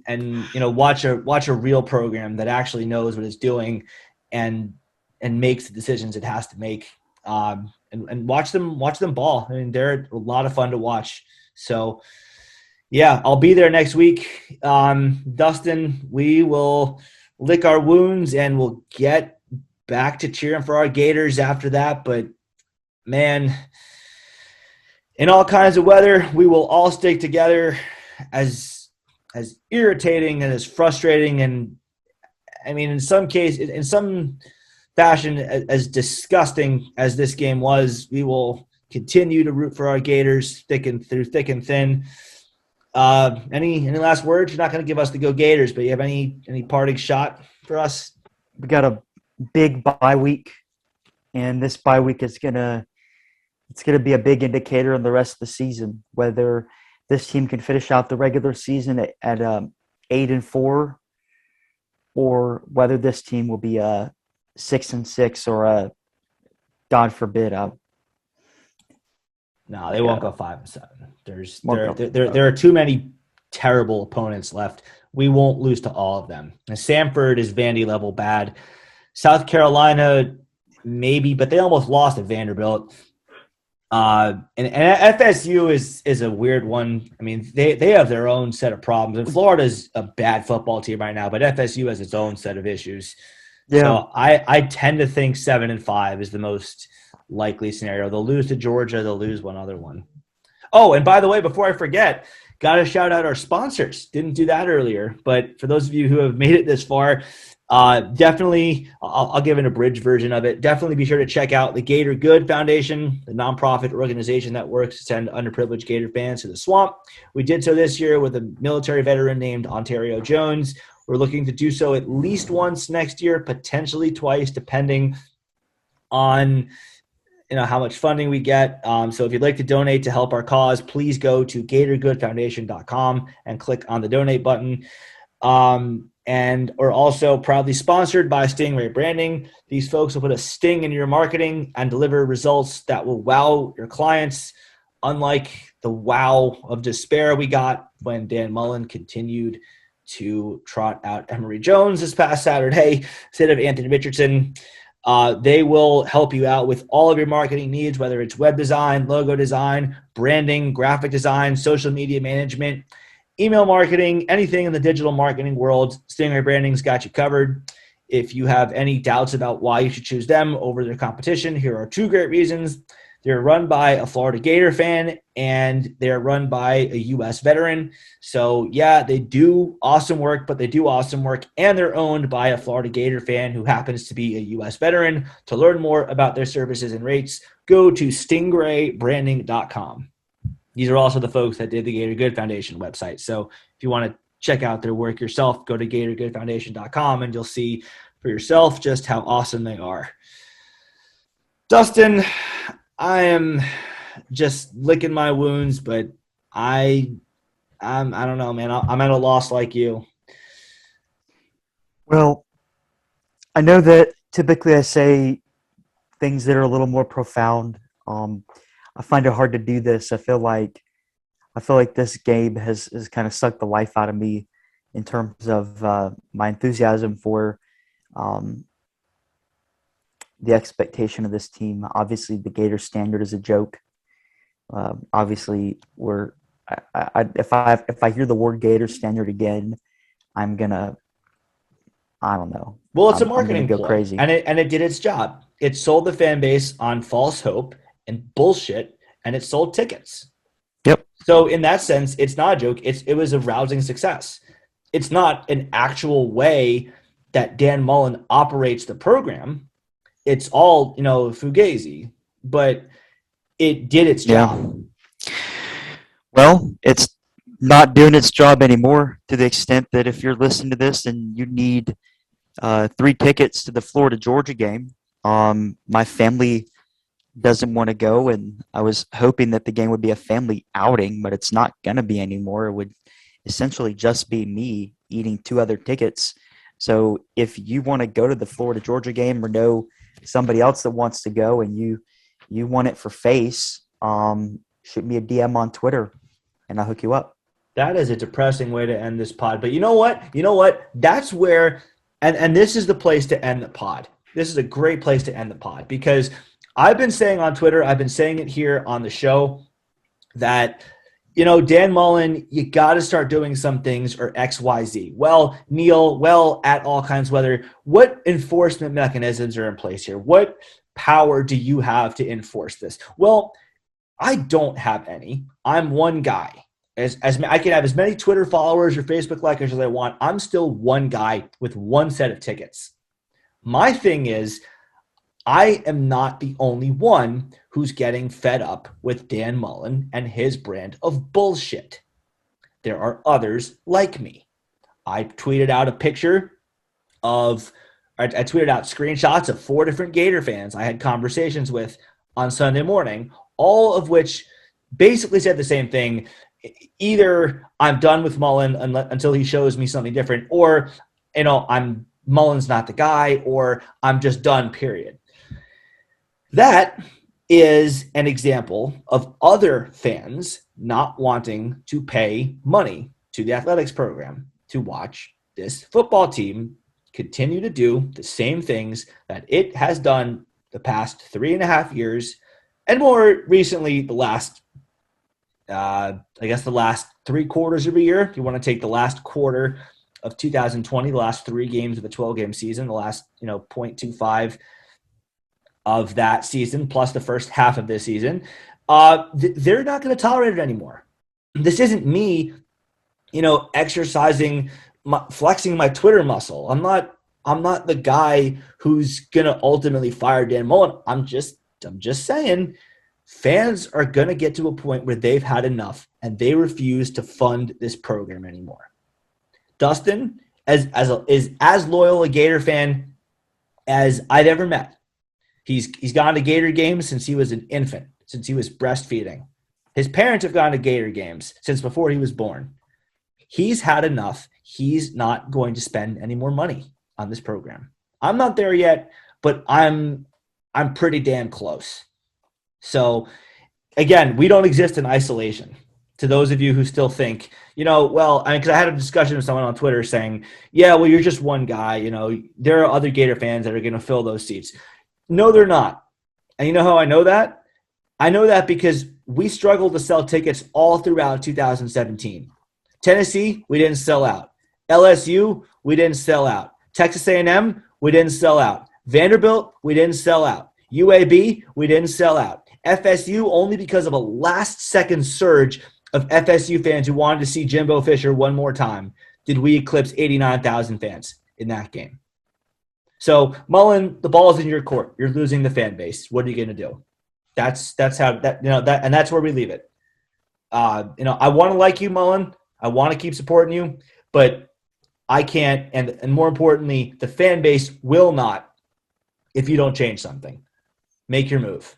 A: watch a real program that actually knows what it's doing and makes the decisions it has to make. And watch them ball. I mean, they're a lot of fun to watch. So yeah, I'll be there next week. Dustin, we will lick our wounds and we'll get back to cheering for our Gators after that. But man, in all kinds of weather, we will all stick together. As irritating and as frustrating, and I mean, in some fashion, as disgusting as this game was, we will continue to root for our Gators through thick and thin. Any last words? You're not going to give us the Go Gators, but you have any parting shot for us?
B: We got a big bye week, and this bye week is going to be a big indicator on the rest of the season, whether this team can finish out the regular season at 8-4, or whether this team will be 6-6 or God forbid
A: No, they won't go 5-7.
B: Won't
A: There are too many terrible opponents left. We won't lose to all of them. And Samford is Vandy level bad. South Carolina, maybe, but they almost lost at Vanderbilt. And FSU is a weird one. I mean, they have their own set of problems. And Florida's a bad football team right now, but FSU has its own set of issues.
B: Yeah.
A: So I tend to think 7-5 is the most likely scenario. They'll lose to Georgia. They'll lose one other one. Oh, and by the way, before I forget, got to shout out our sponsors. Didn't do that earlier, but for those of you who have made it this far, definitely, I'll give an abridged version of it. Definitely be sure to check out the Gator Good Foundation, the nonprofit organization that works to send underprivileged Gator fans to the swamp. We did so this year with a military veteran named Ontario Jones. We're looking to do so at least once next year, potentially twice, depending on how much funding we get. So if you'd like to donate to help our cause, please go to GatorGoodFoundation.com and click on the donate button. And are also proudly sponsored by Stingray Branding. These folks will put a sting in your marketing and deliver results that will wow your clients, unlike the wow of despair we got when Dan Mullen continued to trot out Emory Jones this past Saturday instead of Anthony Richardson. They will help you out with all of your marketing needs, whether it's web design, logo design, branding, graphic design, social media management, email marketing, anything in the digital marketing world. Stingray Branding's got you covered. If you have any doubts about why you should choose them over their competition, here are 2 great reasons. They're run by a Florida Gator fan, and they're run by a U.S. veteran. So, yeah, they do awesome work, but they do awesome work, and they're owned by a Florida Gator fan who happens to be a U.S. veteran. To learn more about their services and rates, go to stingraybranding.com. These are also the folks that did the Gator Good Foundation website. So if you want to check out their work yourself, go to GatorGoodFoundation.com, and you'll see for yourself just how awesome they are. Dustin, I am just licking my wounds, but I don't know, man. I'm at a loss like you.
B: Well, I know that typically I say things that are a little more profound. I find it hard to do this. I feel like this game has kind of sucked the life out of me in terms of my enthusiasm for the expectation of this team. Obviously, the Gator standard is a joke. Obviously, if I hear the word Gator standard again, I'm gonna, I don't know.
A: Well, it's a marketing
B: go
A: ploy,
B: crazy,
A: and it did its job. It sold the fan base on false hope and bullshit, and it sold tickets.
B: Yep.
A: So in that sense, it's not a joke. It was a rousing success. It's not an actual way that Dan Mullen operates the program. It's all, fugazi, but it did its job.
B: Well, it's not doing its job anymore, to the extent that if you're listening to this and you need 3 tickets to the Florida-Georgia game, my family doesn't want to go, and I was hoping that the game would be a family outing, but it's not going to be anymore. It would essentially just be me eating 2 other tickets. So if you want to go to the Florida-Georgia game or know somebody else that wants to go and you want it for face, shoot me a DM on Twitter and I'll hook you up.
A: That is a depressing way to end this pod. But you know what? That's where, and this is the place to end the pod. This is a great place to end the pod, because I've been saying on Twitter, I've been saying it here on the show, that, Dan Mullen, you got to start doing some things, or XYZ. Well, Neil, at all kinds of weather, what enforcement mechanisms are in place here? What power do you have to enforce this? Well, I don't have any. I'm one guy. As I can have as many Twitter followers or Facebook likers as I want. I'm still one guy with one set of tickets. My thing is, I am not the only one who's getting fed up with Dan Mullen and his brand of bullshit. There are others like me. I tweeted out screenshots of 4 different Gator fans I had conversations with on Sunday morning, all of which basically said the same thing. Either I'm done with Mullen until he shows me something different, or, Mullen's not the guy, or I'm just done, period. That is an example of other fans not wanting to pay money to the athletics program to watch this football team continue to do the same things that it has done the past 3.5 years, and more recently, the last, the last 3 quarters of a year. If you want to take the last quarter of 2020, the last 3 games of the 12-game season, the last, 0.25 of that season, plus the first half of this season, they're not going to tolerate it anymore. This isn't me, exercising, flexing my Twitter muscle. I'm not the guy who's going to ultimately fire Dan Mullen. I'm just saying fans are going to get to a point where they've had enough and they refuse to fund this program anymore. Dustin is as loyal a Gator fan as I've ever met. He's gone to Gator games since he was an infant, since he was breastfeeding. His parents have gone to Gator games since before he was born. He's had enough. He's not going to spend any more money on this program. I'm not there yet, but I'm pretty damn close. So, again, we don't exist in isolation. To those of you who still think, because I had a discussion with someone on Twitter saying, yeah, well, you're just one guy. There are other Gator fans that are going to fill those seats. No, they're not. And you know how I know that? I know that because we struggled to sell tickets all throughout 2017. Tennessee, we didn't sell out. LSU, we didn't sell out. Texas A&M, we didn't sell out. Vanderbilt, we didn't sell out. UAB, we didn't sell out. FSU, only because of a last-second surge of FSU fans who wanted to see Jimbo Fisher one more time, did we eclipse 89,000 fans in that game. So, Mullen, the ball's in your court. You're losing the fan base. What are you going to do? That's how that and that's where we leave it. I want to like you, Mullen. I want to keep supporting you, but I can't, and more importantly, the fan base will not if you don't change something. Make your move.